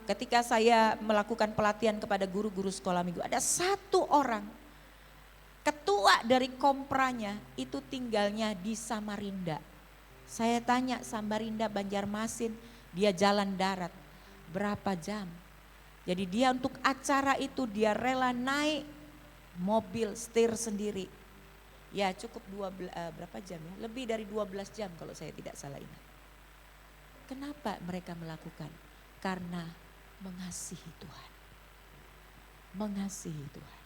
Ketika saya melakukan pelatihan kepada guru-guru sekolah minggu, ada 1 orang ketua dari kompranya itu tinggalnya di Samarinda. Saya tanya Samarinda Banjarmasin, dia jalan darat berapa jam? Jadi dia untuk acara itu dia rela naik mobil setir sendiri. Ya cukup berapa jam ya? Lebih dari 12 jam kalau saya tidak salah ingat. Kenapa mereka melakukan? Karena mengasihi Tuhan. Mengasihi Tuhan.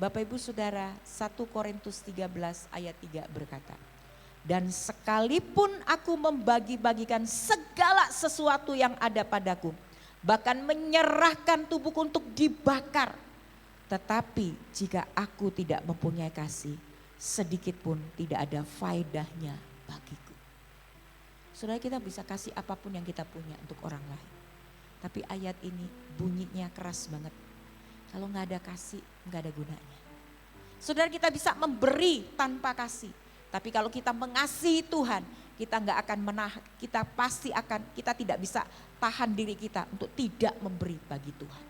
Bapak Ibu Saudara, 1 Korintus 13 ayat 3 berkata, dan sekalipun aku membagi-bagikan segala sesuatu yang ada padaku, bahkan menyerahkan tubuhku untuk dibakar, tetapi jika aku tidak mempunyai kasih, sedikit pun tidak ada faedahnya bagiku. Saudara, kita bisa kasih apapun yang kita punya untuk orang lain. Tapi ayat ini bunyinya keras banget. Kalau nggak ada kasih, nggak ada gunanya. Saudara, kita bisa memberi tanpa kasih. Tapi kalau kita mengasihi Tuhan, kita nggak akan kita tidak bisa tahan diri kita untuk tidak memberi bagi Tuhan.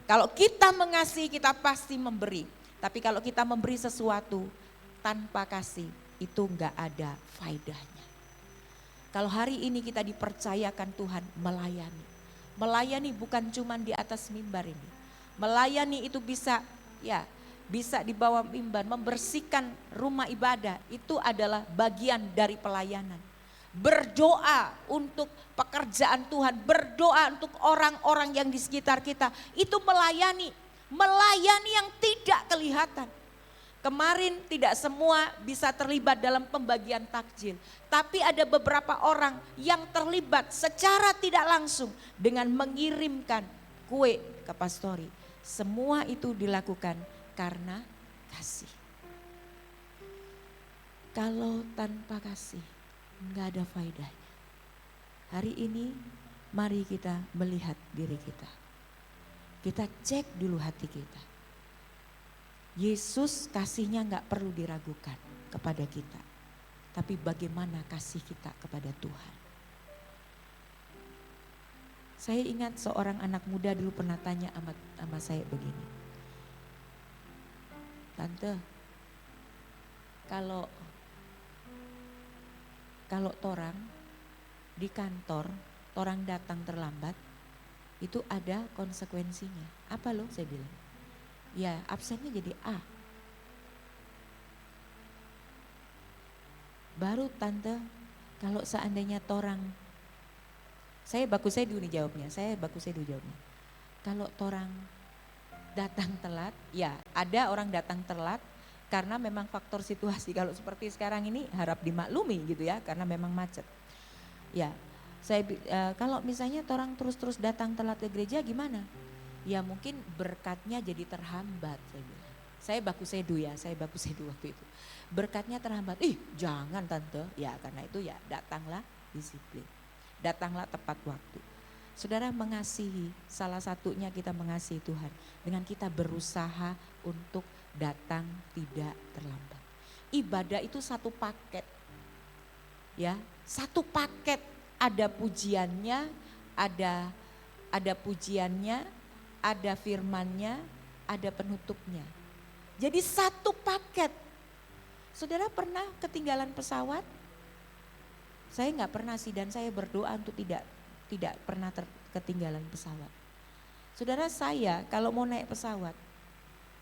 Kalau kita mengasihi, kita pasti memberi. Tapi kalau kita memberi sesuatu tanpa kasih, itu nggak ada faedahnya. Kalau hari ini kita dipercayakan Tuhan melayani. Melayani bukan cuma di atas mimbar ini. Melayani itu bisa di bawah mimbar, membersihkan rumah ibadah. Itu adalah bagian dari pelayanan. Berdoa untuk pekerjaan Tuhan, berdoa untuk orang-orang yang di sekitar kita. Itu melayani yang tidak kelihatan. Kemarin tidak semua bisa terlibat dalam pembagian takjil. Tapi ada beberapa orang yang terlibat secara tidak langsung dengan mengirimkan kue ke pastori. Semua itu dilakukan karena kasih. Kalau tanpa kasih nggak ada faedahnya. Hari ini mari kita melihat diri kita. Kita cek dulu hati kita. Yesus kasihnya nggak perlu diragukan kepada kita. Tapi bagaimana kasih kita kepada Tuhan. Saya ingat seorang anak muda dulu pernah tanya sama saya begini. Tante, kalau torang di kantor, torang datang terlambat, itu ada konsekuensinya. Apa loh, saya bilang. Ya, absennya jadi A. Baru tante, kalau seandainya torang, saya baku saya dulu jawabnya. Kalau torang datang telat, ya ada orang datang telat karena memang faktor situasi. Kalau seperti sekarang ini harap dimaklumi gitu ya, karena memang macet. Ya, kalau misalnya torang terus datang telat ke gereja gimana? Ya mungkin berkatnya jadi terhambat, saya bilang. Saya baku sedu waktu itu. Berkatnya terhambat. Jangan tante. Ya karena itu ya datanglah disiplin. Datanglah tepat waktu. Saudara mengasihi, salah satunya kita mengasihi Tuhan dengan kita berusaha untuk datang tidak terlambat. Ibadah itu satu paket. Ya, satu paket, ada pujiannya, ada pujiannya, ada firmannya, ada penutupnya. Jadi satu paket. Saudara pernah ketinggalan pesawat? Saya nggak pernah sih, dan saya berdoa untuk tidak pernah ketinggalan pesawat. Saudara, saya kalau mau naik pesawat,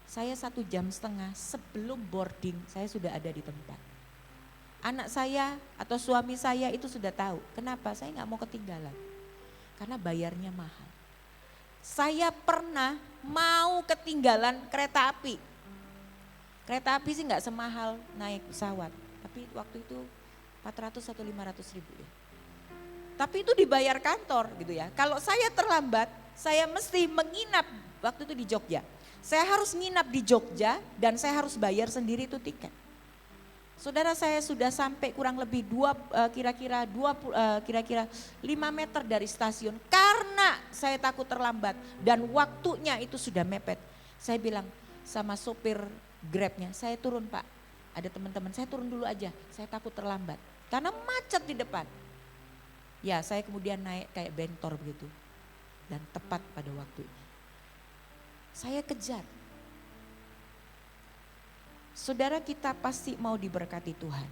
saya 1,5 jam sebelum boarding saya sudah ada di tempat. Anak saya atau suami saya itu sudah tahu. Kenapa? Saya nggak mau ketinggalan. Karena bayarnya mahal. Saya pernah mau ketinggalan kereta api. Kereta api sih nggak semahal naik pesawat. Tapi waktu itu 400 atau 500 ribu ya. Tapi itu dibayar kantor gitu ya. Kalau saya terlambat, saya mesti menginap waktu itu di Jogja. Saya harus nginap di Jogja dan saya harus bayar sendiri itu tiket. Saudara, saya sudah sampai kurang lebih kira-kira 5 meter dari stasiun karena saya takut terlambat dan waktunya itu sudah mepet. Saya bilang sama sopir Grabnya, saya turun Pak. Ada teman-teman, saya turun dulu aja, saya takut terlambat. Karena macet di depan. Ya, saya kemudian naik kayak bentor begitu. Dan tepat pada waktu itu. Saya kejar. Saudara, kita pasti mau diberkati Tuhan.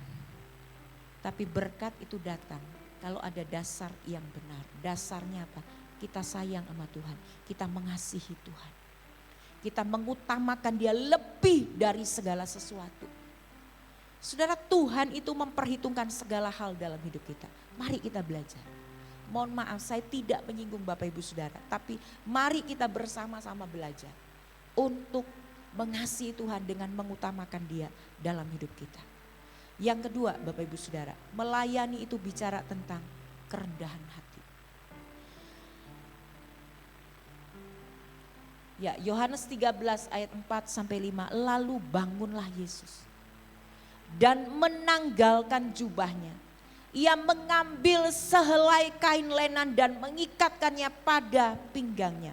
Tapi berkat itu datang kalau ada dasar yang benar. Dasarnya apa? Kita sayang sama Tuhan. Kita mengasihi Tuhan. Kita mengutamakan Dia lebih dari segala sesuatu. Saudara, Tuhan itu memperhitungkan segala hal dalam hidup kita. Mari kita belajar. Mohon maaf, saya tidak menyinggung Bapak Ibu Saudara. Tapi mari kita bersama-sama belajar. Untuk mengasihi Tuhan dengan mengutamakan Dia dalam hidup kita. Yang kedua Bapak Ibu Saudara, melayani itu bicara tentang kerendahan hati. Ya, Yohanes 13 ayat 4-5, lalu bangunlah Yesus dan menanggalkan jubahnya. Ia mengambil sehelai kain lenan dan mengikatkannya pada pinggangnya.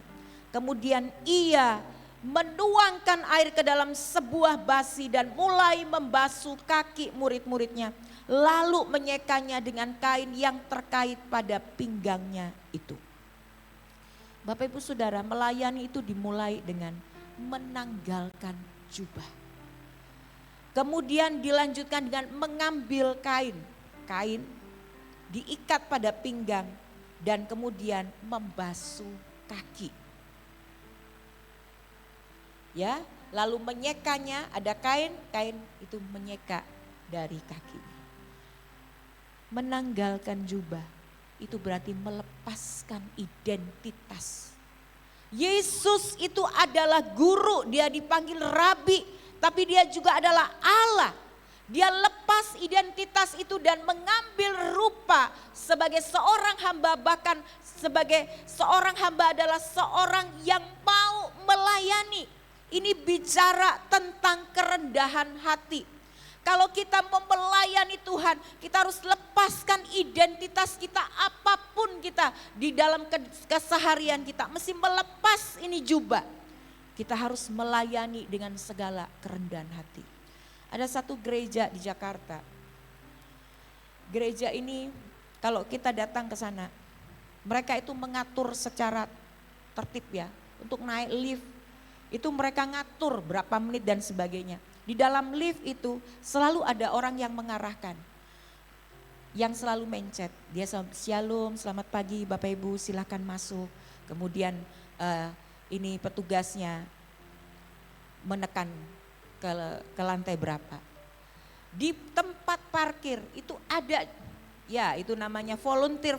Kemudian ia menuangkan air ke dalam sebuah basi dan mulai membasuh kaki murid-muridnya. Lalu menyekanya dengan kain yang terkait pada pinggangnya itu. Bapak Ibu Saudara, melayani itu dimulai dengan menanggalkan jubah. Kemudian dilanjutkan dengan mengambil kain. Kain diikat pada pinggang dan kemudian membasuh kaki. Ya, lalu menyekanya, ada kain itu menyeka dari kakinya. Menanggalkan jubah itu berarti melepaskan identitas. Yesus itu adalah guru, dia dipanggil rabi, tapi dia juga adalah Allah. Dia lepas identitas itu dan mengambil rupa sebagai seorang hamba, bahkan sebagai seorang hamba adalah seorang yang mau melayani. Ini bicara tentang kerendahan hati. Kalau kita mau melayani Tuhan, kita harus lepaskan identitas kita apapun kita di dalam keseharian kita. Mesti melepas ini jubah. Kita harus melayani dengan segala kerendahan hati. Ada satu gereja di Jakarta. Gereja ini kalau kita datang ke sana, mereka itu mengatur secara tertib ya. Untuk naik lift, itu mereka ngatur berapa menit dan sebagainya. Di dalam lift itu selalu ada orang yang mengarahkan. Yang selalu mencet. Dia shalom, selamat pagi Bapak Ibu, silakan masuk. Kemudian ini petugasnya menekan ke lantai berapa. Di tempat parkir itu ada, ya itu namanya volunteer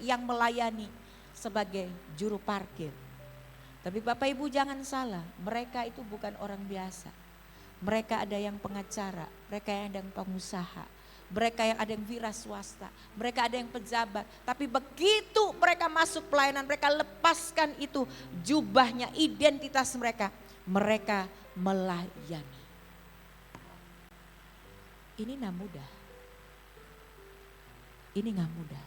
yang melayani sebagai juru parkir. Tapi Bapak Ibu jangan salah, mereka itu bukan orang biasa. Mereka ada yang pengacara, mereka yang ada yang pengusaha, mereka yang ada yang wira swasta, mereka ada yang pejabat. Tapi begitu mereka masuk pelayanan, mereka lepaskan itu jubahnya, identitas mereka. Mereka melayani. Ini gak mudah. Ini gak mudah.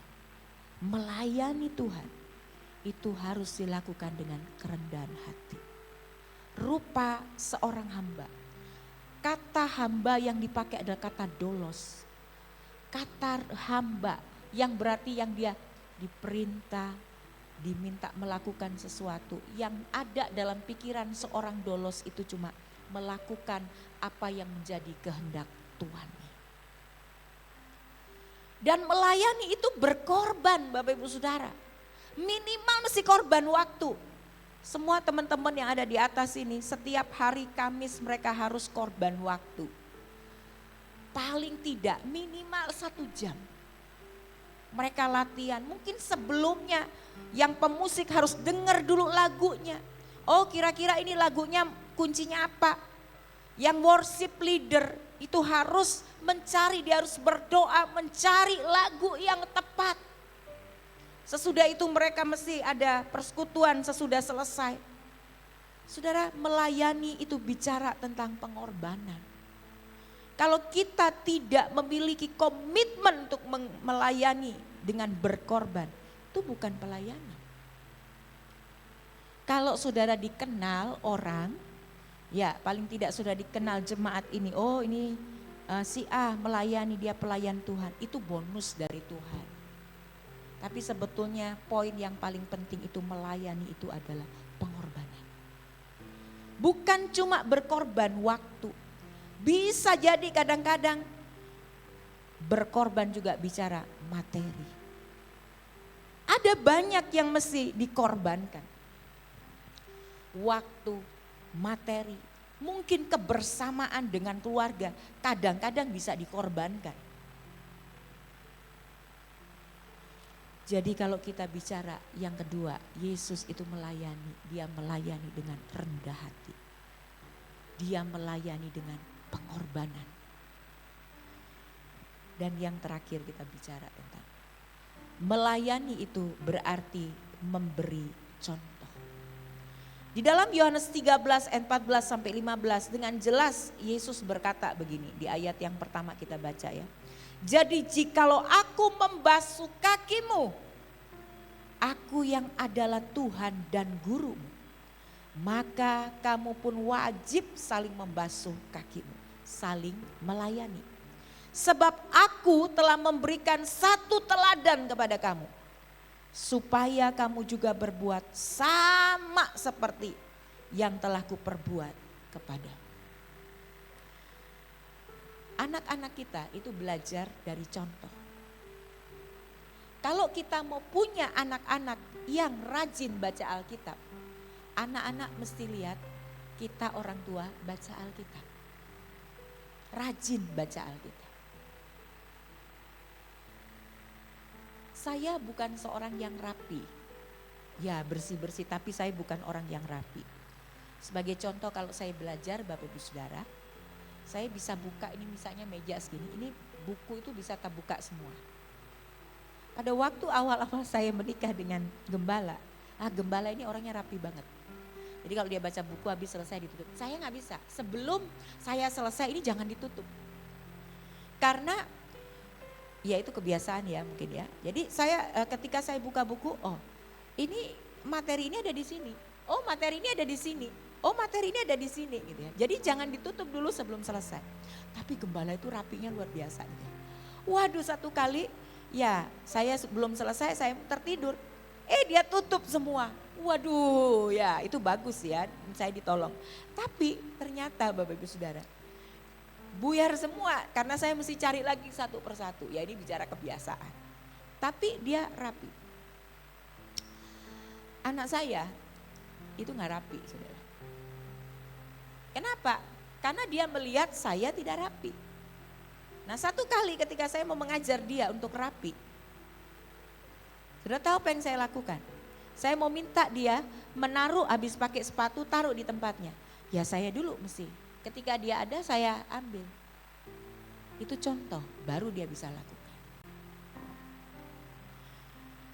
Melayani Tuhan itu harus dilakukan dengan kerendahan hati. Rupa seorang hamba. Kata hamba yang dipakai adalah kata dolos. Kata hamba yang berarti yang dia diperintah, diminta melakukan sesuatu. Yang ada dalam pikiran seorang dolos itu cuma melakukan apa yang menjadi kehendak Tuhan. Dan melayani itu berkorban Bapak Ibu Saudara. Minimal mesti korban waktu. Semua teman-teman yang ada di atas ini setiap hari Kamis mereka harus korban waktu. Paling tidak minimal 1 jam. Mereka latihan, mungkin sebelumnya yang pemusik harus dengar dulu lagunya. Oh kira-kira ini lagunya kuncinya apa. Yang worship leader itu harus mencari, dia harus berdoa mencari lagu yang tepat. Sesudah itu mereka mesti ada persekutuan sesudah selesai. Saudara, melayani itu bicara tentang pengorbanan. Kalau kita tidak memiliki komitmen untuk melayani dengan berkorban, itu bukan pelayanan. Kalau saudara dikenal orang, ya paling tidak sudah dikenal jemaat ini, oh ini si A melayani, dia pelayan Tuhan, itu bonus dari Tuhan. Tapi sebetulnya poin yang paling penting itu melayani itu adalah pengorbanan. Bukan cuma berkorban waktu. Bisa jadi kadang-kadang berkorban juga bicara materi. Ada banyak yang mesti dikorbankan. Waktu, materi, mungkin kebersamaan dengan keluarga kadang-kadang bisa dikorbankan. Jadi kalau kita bicara yang kedua, Yesus itu melayani, dia melayani dengan rendah hati. Dia melayani dengan pengorbanan. Dan yang terakhir kita bicara tentang melayani itu berarti memberi contoh. Di dalam Yohanes 13 ayat 14 sampai 15 dengan jelas Yesus berkata begini di ayat yang pertama kita baca ya. Jadi jikalau aku membasuh kakimu, aku yang adalah Tuhan dan gurumu, maka kamu pun wajib saling membasuh kakimu, saling melayani. Sebab aku telah memberikan satu teladan kepada kamu, supaya kamu juga berbuat sama seperti yang telah kuperbuat kepadamu. Anak-anak kita itu belajar dari contoh. Kalau kita mau punya anak-anak yang rajin baca Alkitab, anak-anak mesti lihat kita orang tua baca Alkitab. Rajin baca Alkitab. Saya bukan seorang yang rapi. Ya bersih-bersih tapi saya bukan orang yang rapi. Sebagai contoh kalau saya belajar Bapak Ibu Saudara, saya bisa buka ini misalnya meja segini, ini buku itu bisa tak buka semua. Pada waktu awal-awal saya menikah dengan gembala, gembala ini orangnya rapi banget. Jadi kalau dia baca buku habis selesai ditutup. Saya nggak bisa. Sebelum saya selesai ini jangan ditutup. Karena ya itu kebiasaan ya mungkin ya. Jadi saya ketika saya buka buku, oh ini materi ini ada di sini. Oh materi ini ada di sini. Oh materi ini ada di sini gitu ya. Jadi jangan ditutup dulu sebelum selesai. Tapi gembala itu rapinya luar biasa gitu ya. Waduh satu kali ya saya sebelum selesai saya tertidur. Dia tutup semua. Waduh ya itu bagus ya saya ditolong. Tapi ternyata Bapak Ibu Saudara buyar semua karena saya mesti cari lagi satu persatu. Ya ini bicara kebiasaan. Tapi dia rapi. Anak saya itu gak rapi saudara. Kenapa? Karena dia melihat saya tidak rapi. Nah satu kali ketika saya mau mengajar dia untuk rapi. Sudah tahu apa yang saya lakukan? Saya mau minta dia menaruh habis pakai sepatu taruh di tempatnya. Ya saya dulu mesti. Ketika dia ada saya ambil. Itu contoh baru dia bisa lakukan.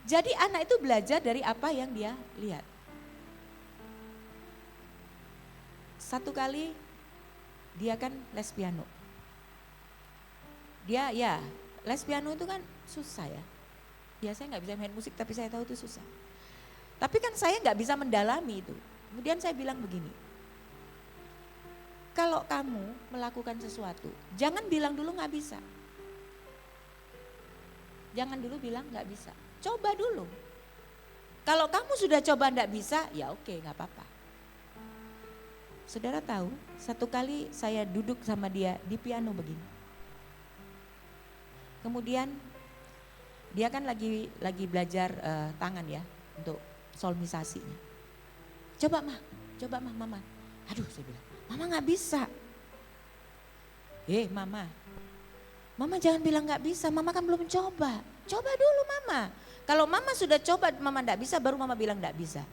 Jadi anak itu belajar dari apa yang dia lihat. Satu kali dia kan les piano. Dia ya les piano itu kan susah ya. Ya saya nggak bisa main musik tapi saya tahu itu susah. Tapi kan saya nggak bisa mendalami itu. Kemudian saya bilang begini. Kalau kamu melakukan sesuatu, jangan bilang dulu nggak bisa. Jangan dulu bilang nggak bisa. Coba dulu. Kalau kamu sudah coba nggak bisa, ya oke nggak apa-apa. Saudara tahu, satu kali saya duduk sama dia di piano begini. Kemudian dia kan lagi belajar tangan ya untuk solmisasinya. Coba mah mama. Aduh saya bilang, mama nggak bisa. Mama jangan bilang nggak bisa, mama kan belum coba. Coba dulu mama. Kalau mama sudah coba mama nggak bisa, baru mama bilang nggak bisa.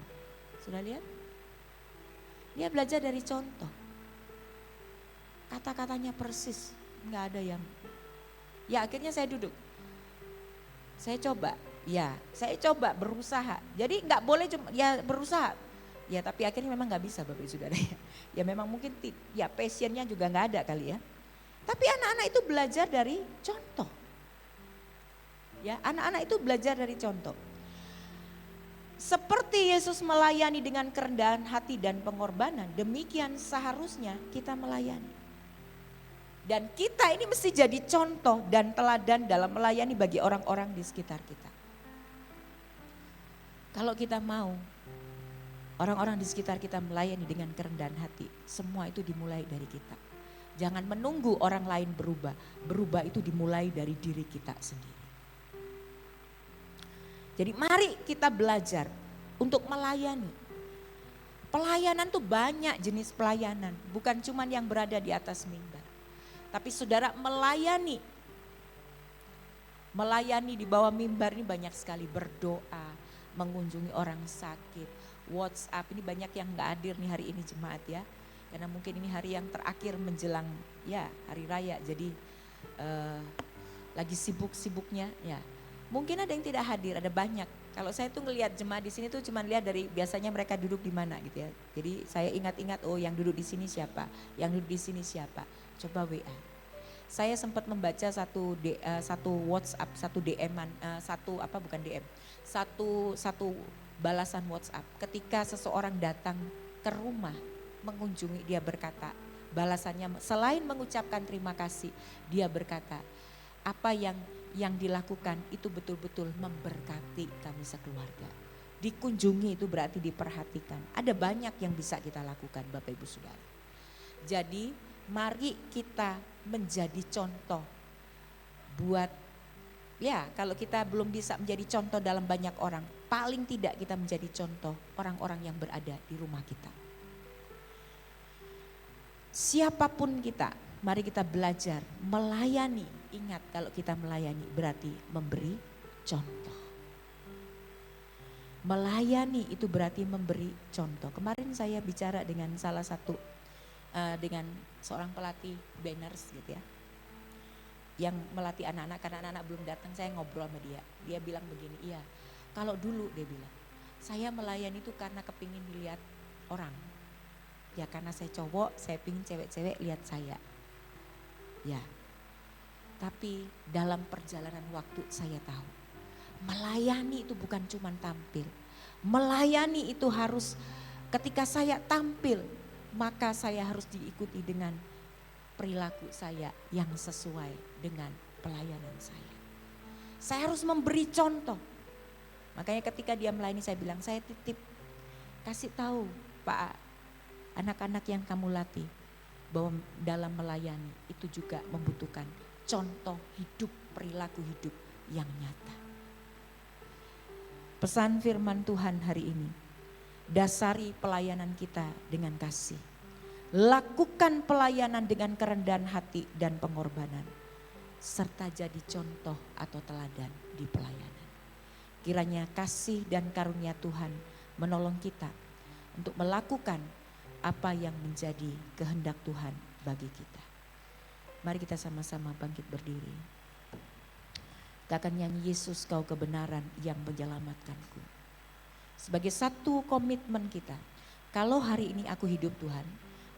Sudah lihat? Dia belajar dari contoh. Kata-katanya persis, nggak ada yang. Ya akhirnya saya duduk. Saya coba berusaha. Jadi nggak boleh cuma ya berusaha. Ya tapi akhirnya memang nggak bisa Bapak Ibu Saudara ya. Ya memang mungkin ya passionnya juga nggak ada kali ya. Tapi anak-anak itu belajar dari contoh. Ya anak-anak itu belajar dari contoh. Seperti Yesus melayani dengan kerendahan hati dan pengorbanan, demikian seharusnya kita melayani. Dan kita ini mesti jadi contoh dan teladan dalam melayani bagi orang-orang di sekitar kita. Kalau kita mau orang-orang di sekitar kita melayani dengan kerendahan hati, semua itu dimulai dari kita. Jangan menunggu orang lain berubah, berubah itu dimulai dari diri kita sendiri. Jadi mari kita belajar untuk melayani. Pelayanan tuh banyak jenis pelayanan, bukan cuma yang berada di atas mimbar. Tapi saudara melayani di bawah mimbar ini banyak sekali, berdoa, mengunjungi orang sakit, WhatsApp, ini banyak yang gak hadir nih hari ini jemaat ya. Karena mungkin ini hari yang terakhir menjelang ya hari raya, jadi lagi sibuk-sibuknya ya. Mungkin ada yang tidak hadir, ada banyak. Kalau saya tuh ngelihat jemaat di sini tuh cuma lihat dari biasanya mereka duduk di mana gitu ya. Jadi saya ingat-ingat oh yang duduk di sini siapa, yang duduk di sini siapa. Coba WA. Saya sempat membaca satu WhatsApp, satu DM-an, satu balasan WhatsApp. Ketika seseorang datang ke rumah mengunjungi, dia berkata, balasannya selain mengucapkan terima kasih, dia berkata, apa yang dilakukan itu betul-betul memberkati kami sekeluarga. Dikunjungi itu berarti diperhatikan. Ada banyak yang bisa kita lakukan Bapak Ibu Saudara. Jadi mari kita menjadi contoh buat ya kalau kita belum bisa menjadi contoh dalam banyak orang, paling tidak kita menjadi contoh orang-orang yang berada di rumah kita. Siapapun kita, mari kita belajar melayani. Ingat kalau kita melayani berarti memberi contoh. Melayani itu berarti memberi contoh. Kemarin saya bicara dengan salah satu, dengan seorang pelatih banners gitu ya. Yang melatih anak-anak karena anak-anak belum datang, saya ngobrol sama dia. Dia bilang begini, iya kalau dulu dia bilang, saya melayani itu karena kepingin dilihat orang. Ya karena saya cowok, saya pingin cewek-cewek lihat saya. Ya, tapi dalam perjalanan waktu saya tahu, melayani itu bukan cuma tampil. Melayani itu harus ketika saya tampil, maka saya harus diikuti dengan perilaku saya yang sesuai dengan pelayanan saya. Saya harus memberi contoh. Makanya ketika dia melayani saya bilang, saya titip kasih tahu Pak, anak-anak yang kamu latih bahwa dalam melayani itu juga membutuhkan contoh hidup, perilaku hidup yang nyata. Pesan firman Tuhan hari ini, dasari pelayanan kita dengan kasih. Lakukan pelayanan dengan kerendahan hati dan pengorbanan, serta jadi contoh atau teladan di pelayanan. Kiranya kasih dan karunia Tuhan menolong kita untuk melakukan apa yang menjadi kehendak Tuhan bagi kita. Mari kita sama-sama bangkit berdiri. Kita akan nyanyi Yesus kau kebenaran yang menyelamatkanku. Sebagai satu komitmen kita, kalau hari ini aku hidup Tuhan,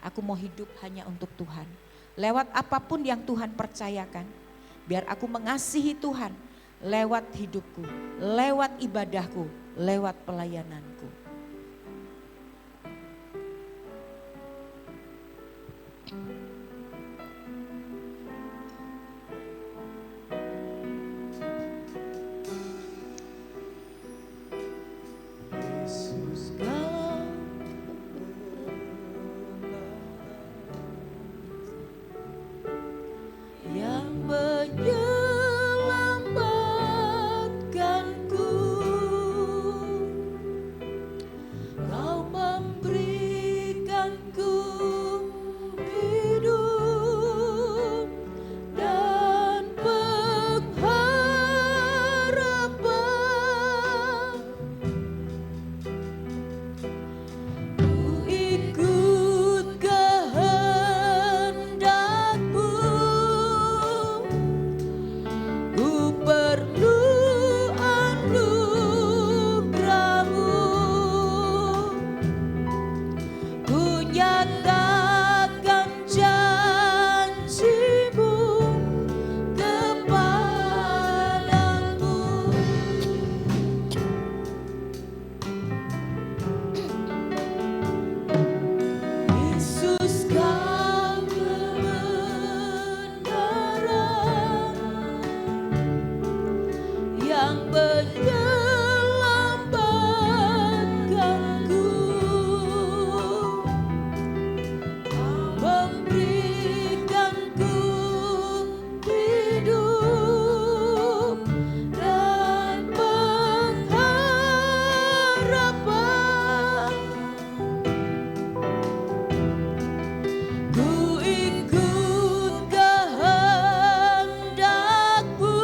aku mau hidup hanya untuk Tuhan. Lewat apapun yang Tuhan percayakan, biar aku mengasihi Tuhan lewat hidupku, lewat ibadahku, lewat pelayananku. Yesus kau yang menyelamatkanku, kau memberikanku hidup dan pengharapan. Ku ikut kehendak-Mu, ku perlu anugerah-Mu, ku nyatakan janji-Mu kepadamu. Yesus kau kebenaran yang menyelamatkanku, memberikanku hidup dan pengharapan. Ku ikut kehendak-Mu,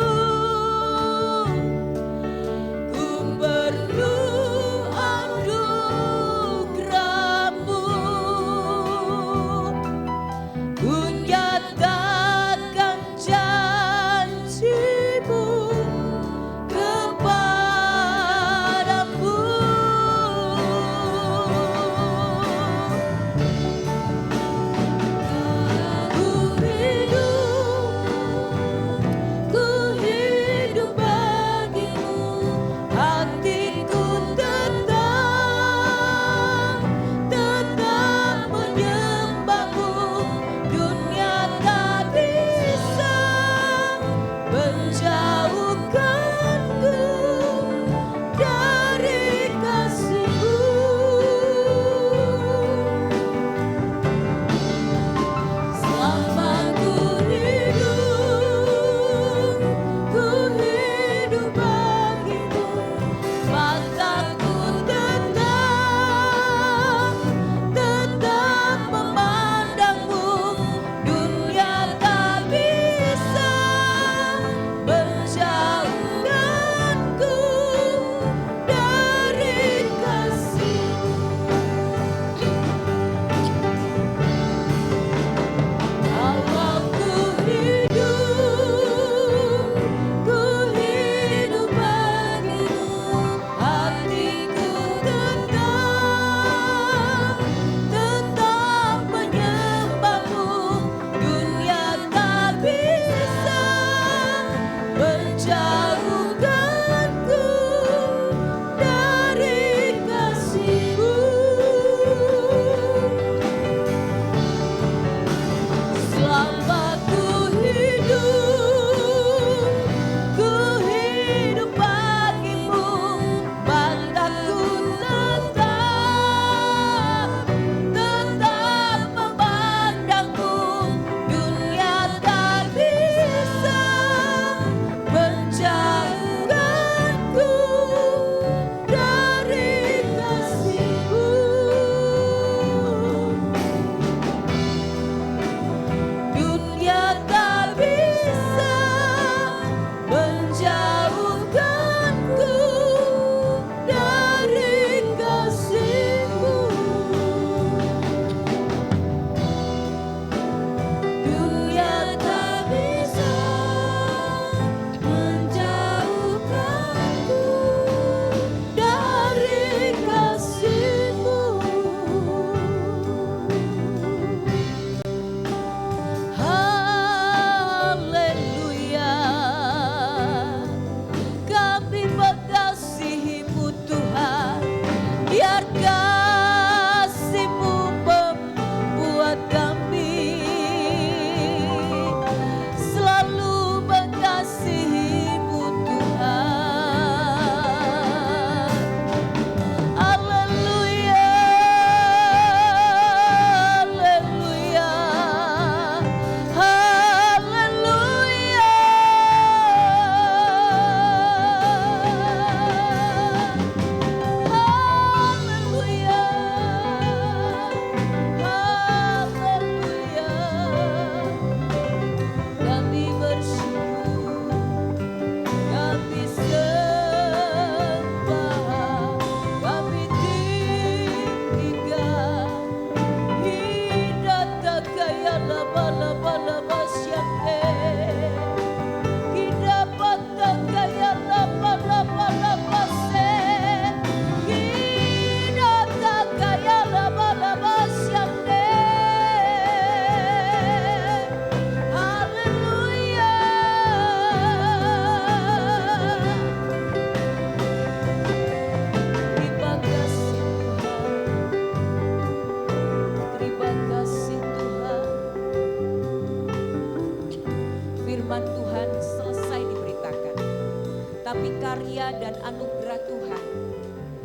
Tapi karya dan anugerah Tuhan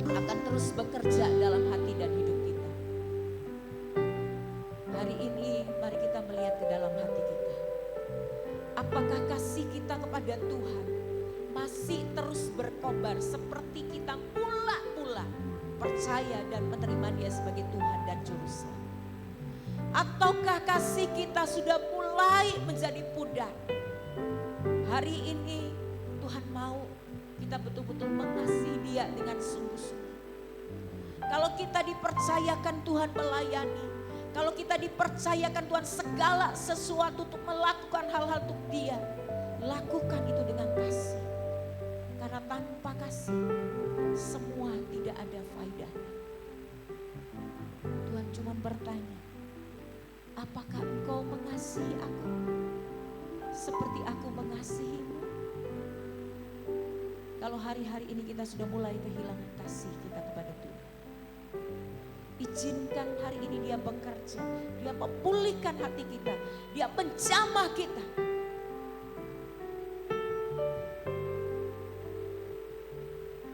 akan terus bekerja dalam hati dan hidup kita. Hari ini mari kita melihat ke dalam hati kita. Apakah kasih kita kepada Tuhan masih terus berkobar seperti kita mula-mula percaya dan menerima Dia sebagai Tuhan dan Juru Selamat? Ataukah kasih kita sudah mulai menjadi pudar? Hari ini Tuhan mau kita betul-betul mengasihi Dia dengan sungguh-sungguh. Kalau kita dipercayakan Tuhan melayani, kalau kita dipercayakan Tuhan segala sesuatu untuk melakukan hal-hal untuk Dia, lakukan itu dengan kasih. Karena tanpa kasih semua tidak ada faedahnya. Tuhan cuma bertanya, apakah engkau mengasihi aku seperti aku mengasihimu? Kalau hari-hari ini kita sudah mulai kehilangan kasih kita kepada Tuhan, izinkan hari ini Dia bekerja, Dia memulihkan hati kita, Dia menjamah kita.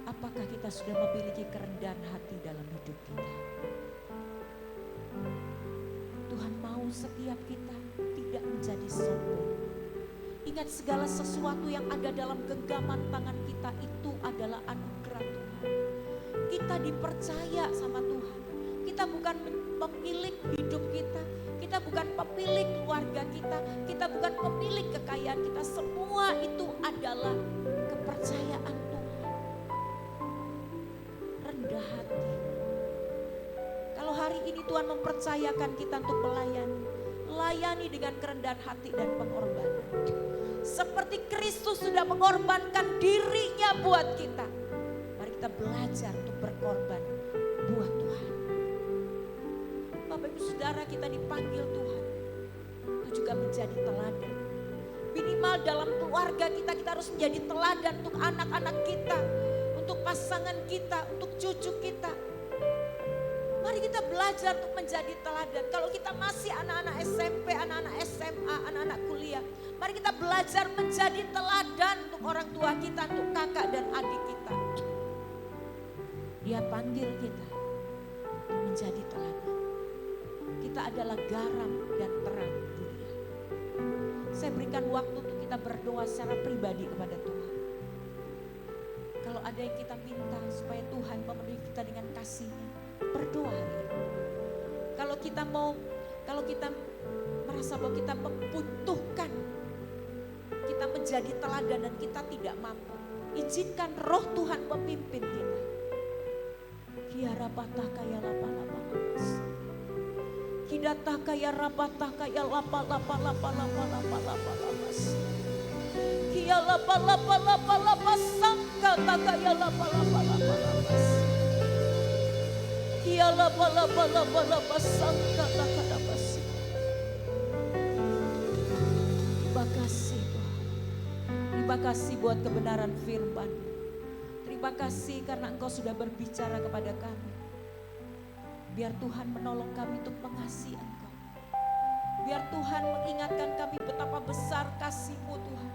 Apakah kita sudah memiliki kerendahan hati dalam hidup kita? Tuhan mau setiap kita tidak menjadi sombong. Ingat, segala sesuatu yang ada dalam genggaman tangan kita itu adalah anugerah Tuhan. Kita dipercaya sama Tuhan. Kita bukan pemilik hidup kita. Kita bukan pemilik keluarga kita. Kita bukan pemilik kekayaan kita. Semua itu adalah kepercayaan Tuhan. Rendah hati. Kalau hari ini Tuhan mempercayakan kita untuk melayani, layani dengan kerendahan hati dan pengorbanan. Seperti Kristus sudah mengorbankan dirinya buat kita. Mari kita belajar untuk berkorban buat Tuhan. Bapak Ibu Saudara, kita dipanggil Tuhan itu juga menjadi teladan. Minimal dalam keluarga kita harus menjadi teladan untuk anak-anak kita, untuk pasangan kita, untuk cucu kita. Mari kita belajar untuk menjadi teladan. Kalau kita masih anak-anak SMP, anak-anak SMA, anak-anak kuliah, mari kita belajar menjadi teladan untuk orang tua kita, untuk kakak dan adik kita. Dia panggil kita untuk menjadi teladan. Kita adalah garam dan terang dunia. Saya berikan waktu untuk kita berdoa secara pribadi kepada Tuhan. Kalau ada yang kita minta supaya Tuhan memenuhi kita dengan kasih-Nya, berdoa hari ini. Kalau kita merasa bahwa kita membutuhkan, kita menjadi teladan dan kita tidak mampu, izinkan Roh Tuhan memimpin kita. Kiara patah kaya lapa-lapa-lapas. Kidatah kaya rapatah kaya lapa-lapa-lapa-lapa-lapa-lapa-lapas. Kia lapa-lapa-lapa-lapas sangkata kaya lapa-lapa-lapa-lapas. Kia lapa-lapa-lapa-lapas sangkata kaya lapas. Terima kasih Tuhan. Terima kasih buat kebenaran firman. Terima kasih karena Engkau sudah berbicara kepada kami. Biar Tuhan menolong kami untuk mengasihi Engkau. Biar Tuhan mengingatkan kami betapa besar kasih-Mu Tuhan.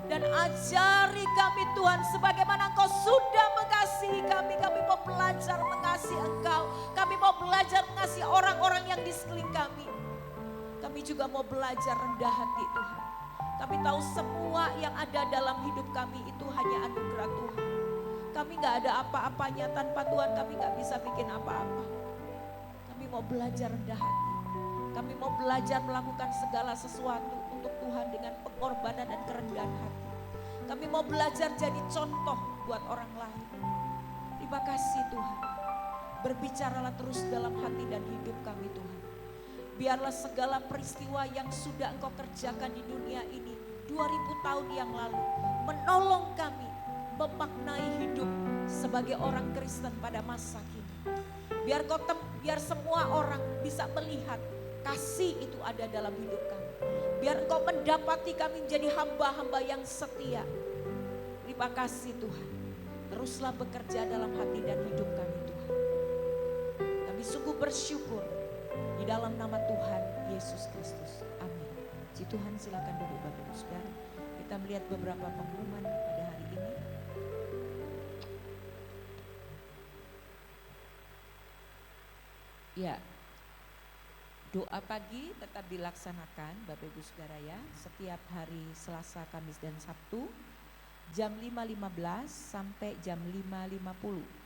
Dan ajari kami Tuhan sebagaimana Engkau sudah mengasihi kami. Kami mau belajar mengasihi Engkau. Kami mau belajar mengasihi orang-orang yang di sekeliling kami. Kami juga mau belajar rendah hati Tuhan. Kami tahu semua yang ada dalam hidup kami itu hanya anugerah Tuhan. Kami gak ada apa-apanya, tanpa Tuhan kami gak bisa bikin apa-apa. Kami mau belajar rendah hati. Kami mau belajar melakukan segala sesuatu untuk Tuhan dengan pengorbanan dan kerendahan hati. Kami mau belajar jadi contoh buat orang lain. Terima kasih Tuhan. Berbicaralah terus dalam hati dan hidup kami Tuhan. Biarlah segala peristiwa yang sudah Engkau kerjakan di dunia ini 2000 tahun yang lalu menolong kami memaknai hidup sebagai orang Kristen pada masa kini. Biar semua orang bisa melihat kasih itu ada dalam hidup kami. Biar Engkau mendapati kami menjadi hamba-hamba yang setia. Terima kasih Tuhan. Teruslah bekerja dalam hati dan hidup kami Tuhan. Kami sungguh bersyukur di dalam nama Tuhan Yesus Kristus. Amin. Puji Tuhan, silakan duduk Bapak Ibu Saudara. Kita melihat beberapa pengumuman pada hari ini. Ya, doa pagi tetap dilaksanakan Bapak Ibu Saudara ya, setiap hari Selasa, Kamis dan Sabtu jam 5.15 sampai jam 5.50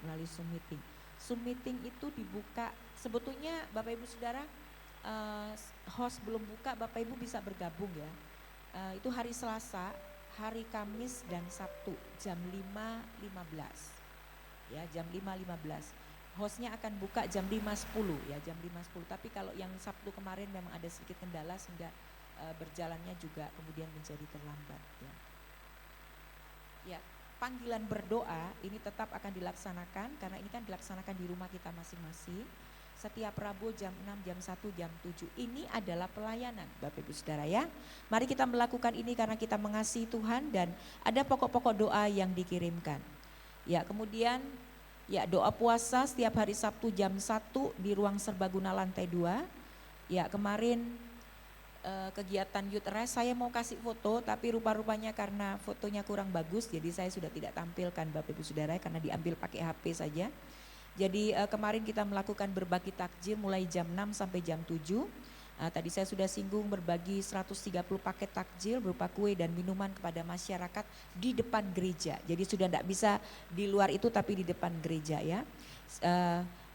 melalui Zoom meeting. Zoom meeting itu dibuka, sebetulnya Bapak Ibu Saudara, host belum buka, Bapak Ibu bisa bergabung ya. Itu hari Selasa, hari Kamis dan Sabtu jam 5.15 ya, jam 5.15. Hostnya akan buka jam 5.10 ya, jam 5.10. Tapi kalau yang Sabtu kemarin memang ada sedikit kendala sehingga berjalannya juga kemudian menjadi terlambat ya. Ya, panggilan berdoa ini tetap akan dilaksanakan karena ini kan dilaksanakan di rumah kita masing-masing. Setiap Rabu jam 6, jam 1, jam 7. Ini adalah pelayanan Bapak Ibu Saudara ya. Mari kita melakukan ini karena kita mengasihi Tuhan dan ada pokok-pokok doa yang dikirimkan. Ya, kemudian ya doa puasa setiap hari Sabtu jam 1 di ruang serbaguna lantai 2. Ya, kemarin kegiatan Youth Rise saya mau kasih foto tapi rupa-rupanya karena fotonya kurang bagus jadi saya sudah tidak tampilkan Bapak Ibu Saudara karena diambil pakai HP saja. Jadi kemarin kita melakukan berbagi takjil mulai jam 6 sampai jam 7. Tadi saya sudah singgung berbagi 130 paket takjil berupa kue dan minuman kepada masyarakat di depan gereja. Jadi sudah tidak bisa di luar itu tapi di depan gereja ya.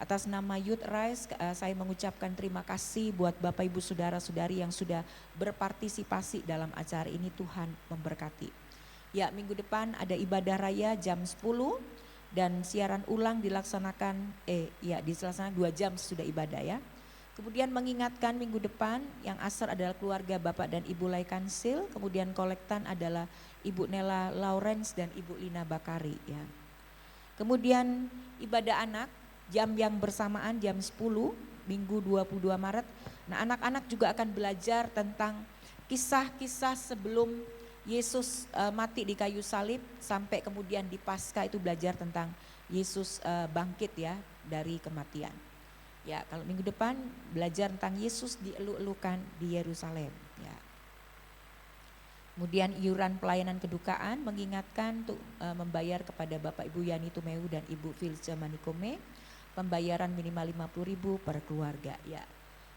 Atas nama Youth Rise saya mengucapkan terima kasih buat Bapak Ibu Saudara-saudari yang sudah berpartisipasi dalam acara ini, Tuhan memberkati. Ya, minggu depan ada ibadah raya jam 10 dan siaran ulang dilaksanakan dilaksanakan 2 jam sesudah ibadah ya. Kemudian mengingatkan minggu depan yang asar adalah keluarga Bapak dan Ibu Laikansil, kemudian kolektan adalah Ibu Nela Lawrence dan Ibu Lina Bakari ya. Kemudian ibadah anak jam yang bersamaan jam 10 Minggu 22 Maret. Nah, anak-anak juga akan belajar tentang kisah-kisah sebelum Yesus mati di kayu salib sampai kemudian di Paskah itu belajar tentang Yesus bangkit ya dari kematian. Ya, kalau minggu depan belajar tentang Yesus dieluk-elukan di Yerusalem ya. Kemudian iuran pelayanan kedukaan mengingatkan untuk membayar kepada Bapak Ibu Yani Tumeu dan Ibu Filce Manikome, pembayaran minimal 50.000 per keluarga ya.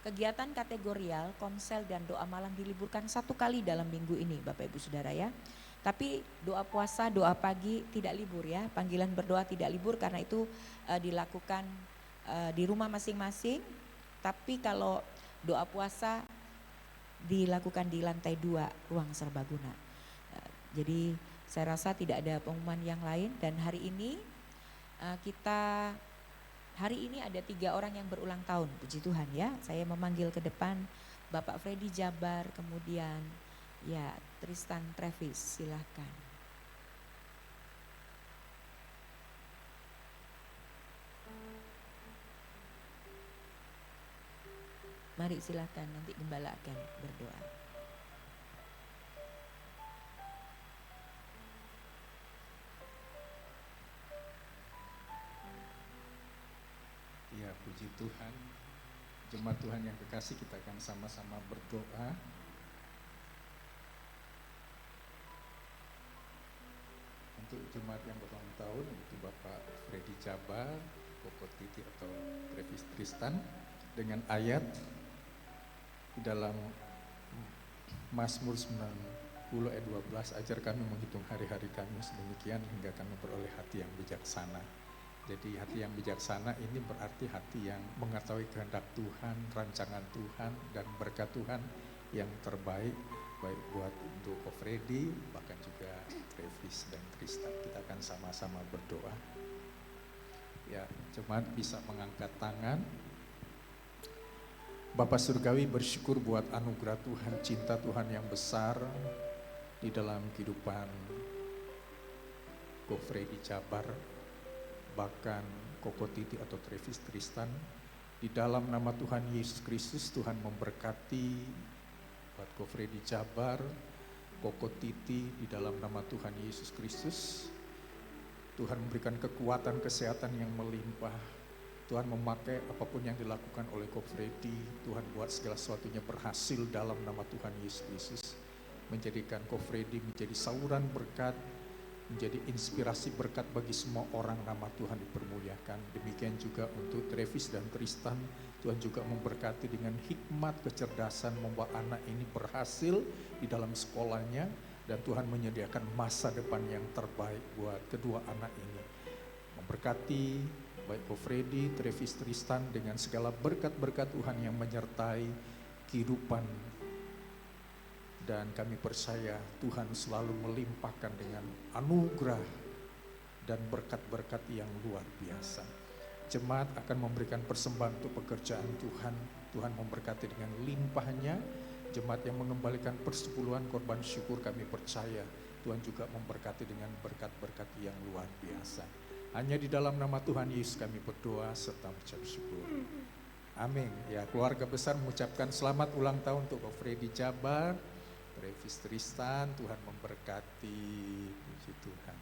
Kegiatan kategorial, komsel dan doa malam diliburkan 1 kali dalam minggu ini Bapak Ibu Saudara ya. Tapi doa puasa, doa pagi tidak libur ya. Panggilan berdoa tidak libur karena itu dilakukan di rumah masing-masing. Tapi kalau doa puasa dilakukan di lantai 2 ruang serbaguna. Jadi saya rasa tidak ada pengumuman yang lain dan hari ini ada 3 orang yang berulang tahun, puji Tuhan ya. Saya memanggil ke depan Bapak Freddy Jabar, kemudian ya Tristan Travis, silahkan. Mari silahkan, nanti gembala akan berdoa. Ya, puji Tuhan. Jemaat Tuhan yang kekasih, kita akan sama-sama berdoa. Untuk jemaat yang berulang tahun, itu Bapak Freddy Jabar, Koko Titi atau Travis Tristan, dengan ayat di dalam Mazmur 90 ayat 12, ajar kami menghitung hari-hari kami sedemikian hingga kami beroleh hati yang bijaksana. Jadi hati yang bijaksana ini berarti hati yang mengetahui kehendak Tuhan, rancangan Tuhan dan berkat Tuhan yang terbaik, baik buat untuk Freddy, bahkan juga Travis dan Tristan. Kita akan sama-sama berdoa. Ya, jemaat bisa mengangkat tangan. Bapa Surgawi, bersyukur buat anugerah Tuhan, cinta Tuhan yang besar di dalam kehidupan Ko Freddy Jabar, bahkan Koko Titi atau Travis Tristan. Di dalam nama Tuhan Yesus Kristus, Tuhan memberkati buat Ko Freddy Jabar, Koko Titi, di dalam nama Tuhan Yesus Kristus. Tuhan memberikan kekuatan, kesehatan yang melimpah. Tuhan memakai apapun yang dilakukan oleh Ko Freddy, Tuhan buat segala sesuatunya berhasil dalam nama Tuhan Yesus Kristus. Menjadikan Ko Freddy menjadi saluran berkat menjadi inspirasi berkat bagi semua orang, nama Tuhan dipermuliakan. Demikian juga untuk Travis dan Tristan, Tuhan juga memberkati dengan hikmat, kecerdasan membuat anak ini berhasil di dalam sekolahnya, dan Tuhan menyediakan masa depan yang terbaik buat kedua anak ini. Memberkati baik Ko Freddy, Travis, Tristan dengan segala berkat-berkat Tuhan yang menyertai kehidupan. Dan kami percaya Tuhan selalu melimpahkan dengan anugerah dan berkat-berkat yang luar biasa. Jemaat akan memberikan persembahan untuk pekerjaan Tuhan. Tuhan memberkati dengan limpahnya. Jemaat yang mengembalikan persepuluhan korban syukur, kami percaya Tuhan juga memberkati dengan berkat-berkat yang luar biasa. Hanya di dalam nama Tuhan Yesus kami berdoa serta mengucap syukur. Amin. Ya, keluarga besar mengucapkan selamat ulang tahun untuk Ko Freddy Jabar, Travis Tristan. Tuhan memberkati. Puji Tuhan.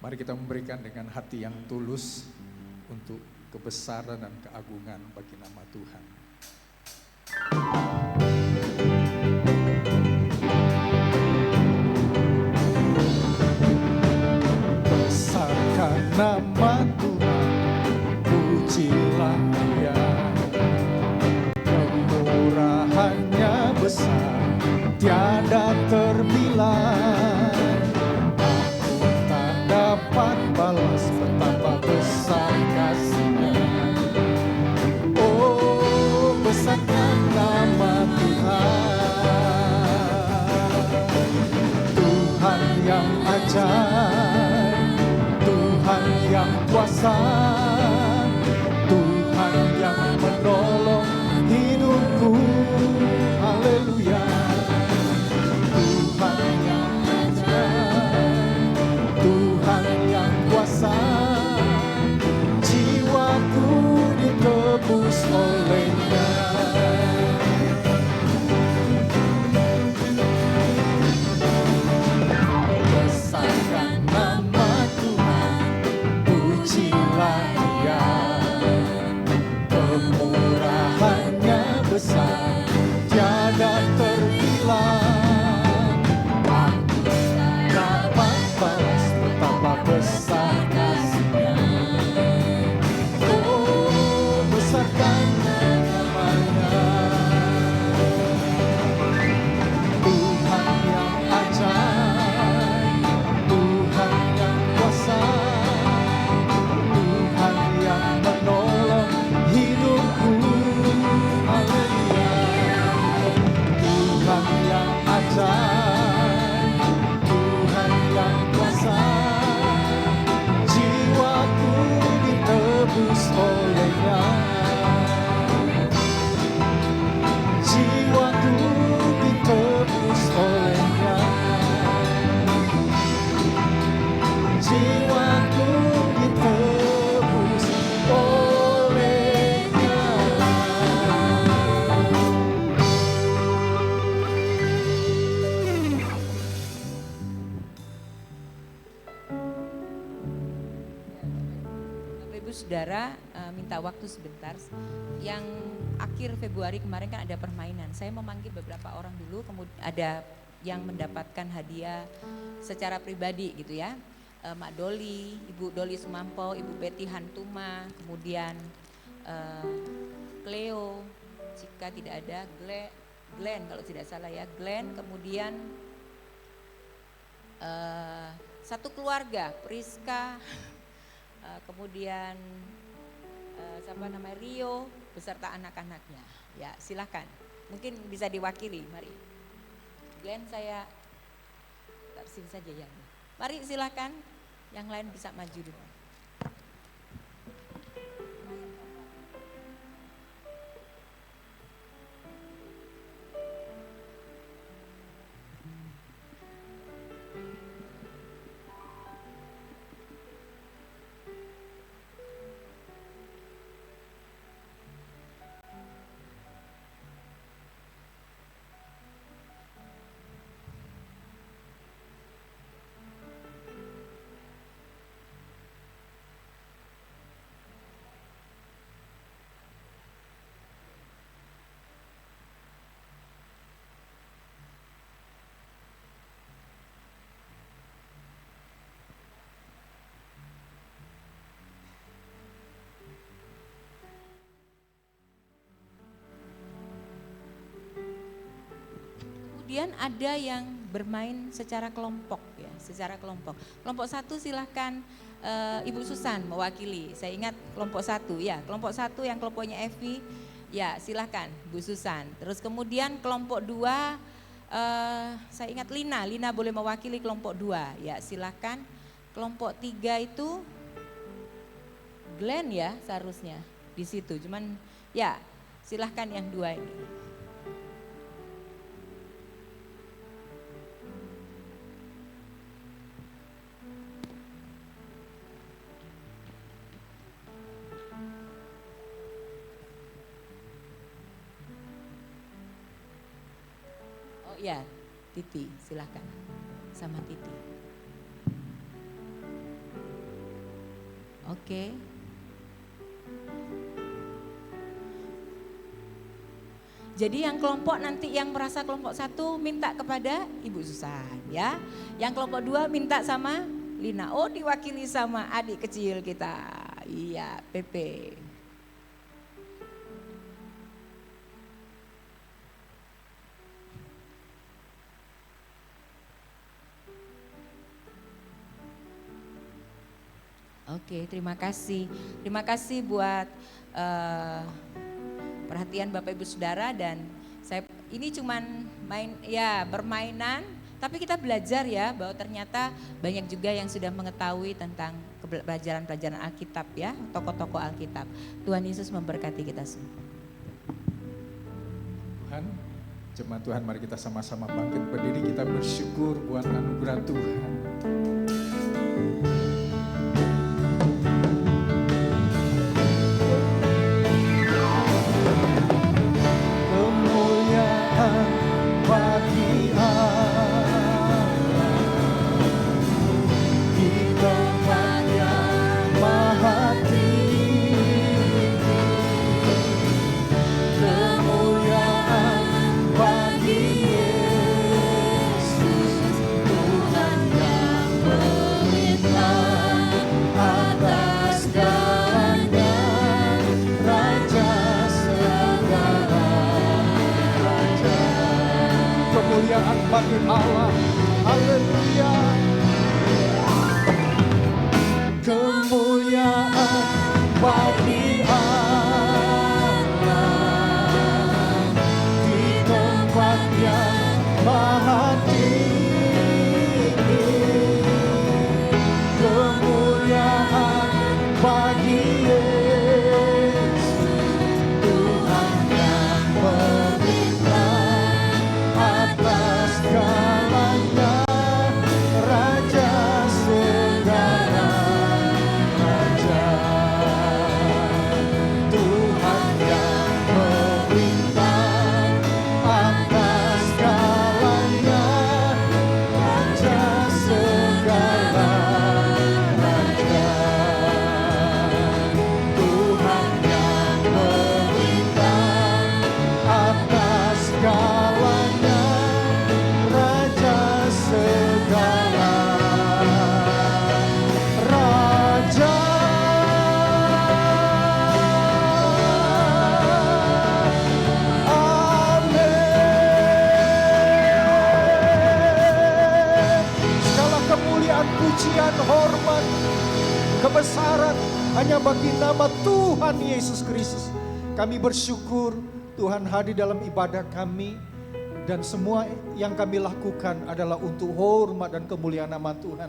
Mari kita memberikan dengan hati yang tulus untuk kebesaran dan keagungan bagi nama Tuhan. Besarkan nama Tuhan, pujilah Dia. Kemurahannya besar, tiada terbilang. Aku tak dapat balas betapa besar kasih-Nya. Oh, besarkan nama Tuhan. Tuhan yang ajaib, Tuhan yang kuasa, Tuhan yang menolong hidupku. Haleluya. Tuhan yang ajaib, Tuhan yang kuasa, jiwaku ditebus oleh-Nya. Besarkan nama Tuhan, pujilah Dia. Kemurahannya besar, tiada terbilang. Aku dapat balas betapa besar kasih-Nya. Oh, besarkan nama-Nya. Tuhan yang ajaib, Tuhan yang kuasa, Tuhan yang menolong hidupku. Haleluya. Tuhan yang ajaib, Tuhan yang kuasa, jiwaku ditebus oleh-Nya. Jiwaku ditebus oleh-Nya. Jiwaku ditebus oleh-Nya. Bapak Ibu Saudara, minta waktu sebentar. Yang akhir Februari kemarin kan ada permainan. Saya memanggil beberapa orang dulu, kemudian ada yang mendapatkan hadiah secara pribadi gitu ya. Mak Doli, Ibu Doli Sumampo, Ibu Betty Hantuma, kemudian Cleo, jika tidak ada Glenn kalau tidak salah ya, Glenn, kemudian satu keluarga, Priska, kemudian siapa namanya, Rio beserta anak-anaknya. Ya, silakan. Mungkin bisa diwakili, mari. Glenn saya sini saja ya. Mari silakan, yang lain bisa maju dulu. kemudian ada yang bermain secara kelompok ya, secara kelompok. Kelompok 1 silahkan Ibu Susan mewakili. Saya ingat kelompok 1 ya, kelompok 1 yang kelompoknya Evi, ya silahkan Bu Susan. Terus kemudian kelompok 2, saya ingat Lina boleh mewakili kelompok 2, ya silahkan. Kelompok 3 itu Glenn ya seharusnya di situ, cuman ya silahkan yang 2 ini. Oh ya, Titi silahkan sama Titi. Oke. Jadi yang kelompok nanti yang merasa kelompok 1 minta kepada Ibu Susan ya. Yang kelompok 2 minta sama Lina. Oh diwakili sama adik kecil kita. Iya, Pepe. Oke, terima kasih. Terima kasih buat perhatian Bapak Ibu Saudara, dan saya ini cuman permainan, tapi kita belajar ya bahwa ternyata banyak juga yang sudah mengetahui tentang pelajaran-pelajaran Alkitab ya, tokoh-tokoh Alkitab. Tuhan Yesus memberkati kita semua. Tuhan, jemaat Tuhan, mari kita sama-sama bangkit berdiri, kita bersyukur buat anugerah Tuhan. Bagi Allah, haleluya. Kemuliaan bagi Allah di tempat yang maha tinggi. Kemuliaan bagi Yesus, Tuhan yang memerintah atas segalanya, Raja segala raja. Tuhan yang memerintah atas segalanya, Raja segala raja. Tuhan yang memerintah atas segalanya, Raja segala raja. Amin. Segala kemuliaan, pujian, hormat, kebesaran hanya bagi nama Tuhan Yesus Kristus. Kami bersyukur Tuhan hadir dalam ibadah kami, dan semua yang kami lakukan adalah untuk hormat dan kemuliaan nama Tuhan.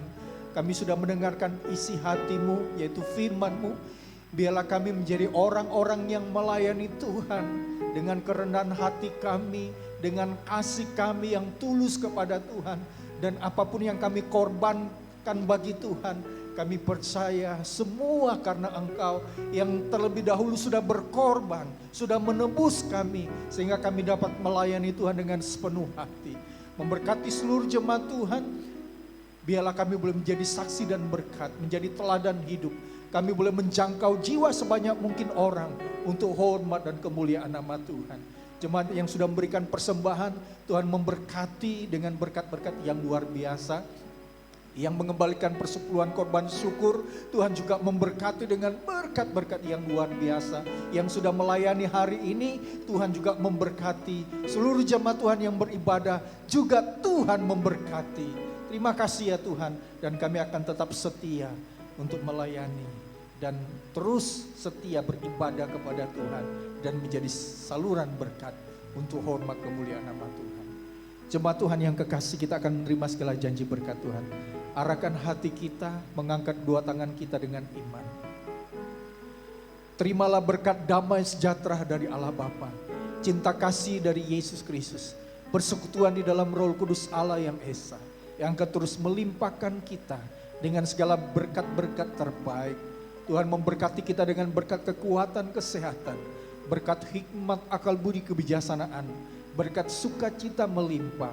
Kami sudah mendengarkan isi hati-Mu, yaitu firman-Mu. Biarlah kami menjadi orang-orang yang melayani Tuhan dengan kerendahan hati kami, dengan kasih kami yang tulus kepada Tuhan. Dan apapun yang kami korbankan bagi Tuhan, kami percaya semua karena Engkau yang terlebih dahulu sudah berkorban, sudah menebus kami, sehingga kami dapat melayani Tuhan dengan sepenuh hati. Memberkati seluruh jemaat Tuhan, biarlah kami boleh menjadi saksi dan berkat, menjadi teladan hidup. Kami boleh menjangkau jiwa sebanyak mungkin orang untuk hormat dan kemuliaan nama Tuhan. Jemaat yang sudah memberikan persembahan, Tuhan memberkati dengan berkat-berkat yang luar biasa. yang mengembalikan persepuluhan korban syukur. Tuhan juga memberkati dengan berkat-berkat yang luar biasa. Yang sudah melayani hari ini, Tuhan juga memberkati. Seluruh jemaat Tuhan yang beribadah juga Tuhan memberkati. Terima kasih ya Tuhan, dan kami akan tetap setia untuk melayani dan terus setia beribadah kepada Tuhan dan menjadi saluran berkat untuk hormat kemuliaan nama Tuhan. Jemaat Tuhan yang kekasih, kita akan menerima segala janji berkat Tuhan. Arahkan hati kita, mengangkat dua tangan kita dengan iman. Terimalah berkat damai sejahtera dari Allah Bapa, cinta kasih dari Yesus Kristus, persekutuan di dalam Roh Kudus Allah yang Esa, yang akan terus melimpahkan kita dengan segala berkat-berkat terbaik. Tuhan memberkati kita dengan berkat kekuatan, kesehatan, berkat hikmat, akal budi, kebijaksanaan, berkat sukacita melimpah,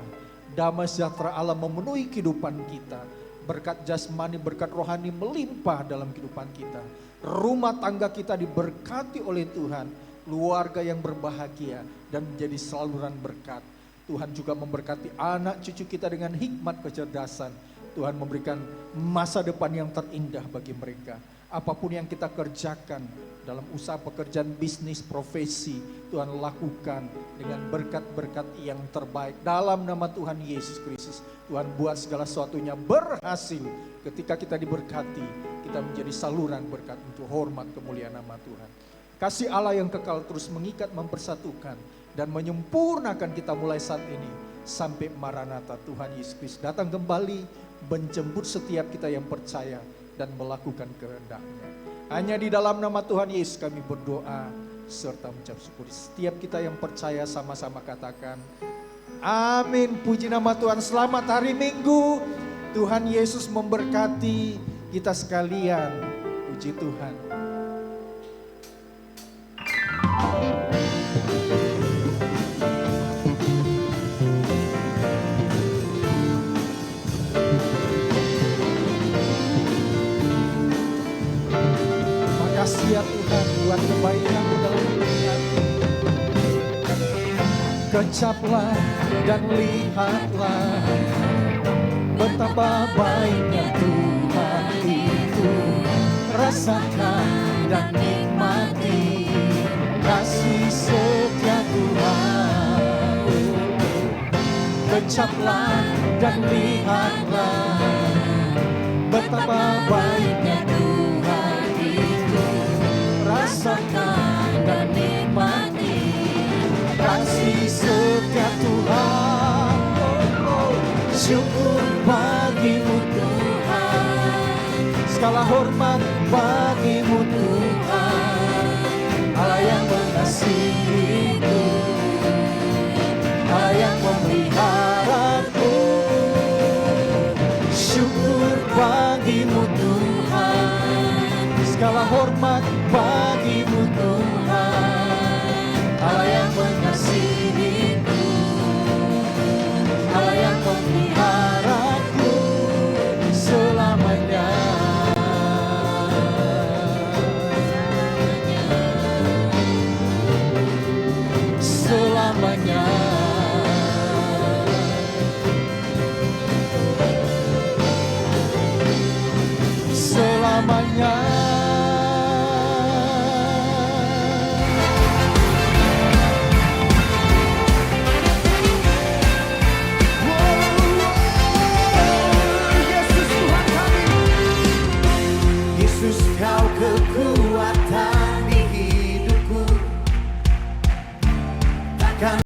damai sejahtera Allah memenuhi kehidupan kita, berkat jasmani, berkat rohani melimpah dalam kehidupan kita. Rumah tangga kita diberkati oleh Tuhan, keluarga yang berbahagia dan menjadi saluran berkat. Tuhan juga memberkati anak cucu kita dengan hikmat kecerdasan. Tuhan memberikan masa depan yang terindah bagi mereka. Apapun yang kita kerjakan dalam usaha pekerjaan, bisnis, profesi, Tuhan lakukan dengan berkat-berkat yang terbaik. Dalam nama Tuhan Yesus Kristus, Tuhan buat segala sesuatunya berhasil. Ketika kita diberkati, kita menjadi saluran berkat untuk hormat kemuliaan nama Tuhan. Kasih Allah yang kekal terus mengikat, mempersatukan, dan menyempurnakan kita mulai saat ini sampai Maranatha Tuhan Yesus Kristus datang kembali, menjemput setiap kita yang percaya dan melakukan kehendaknya. Hanya di dalam nama Tuhan Yesus kami berdoa serta mengucap syukur. Setiap kita yang percaya sama-sama katakan amin. Puji nama Tuhan. Selamat hari Minggu. Tuhan Yesus memberkati kita sekalian. Puji Tuhan. Makasih ya Tuhan buat kebaikan-Mu dalam hidup kami. Kecaplah dan lihatlah betapa baiknya Tuhan itu. Rasakan dan nikmati kasih setia Tuhan. Kecaplah dan lihatlah betapa baiknya Tuhan itu. Rasakan dan nikmati kasih setia Tuhan. Syukur bagimu Tuhan, segala hormat bagimu Tuhan. Allah yang mengasihiku, Allah yang memeliharaku. Syukur bagimu Tuhan, segala hormat bagimu Tuhan. Allah yang mengasihiku, Allah yang memeliharaku selamanya. Selamanya. Selamanya.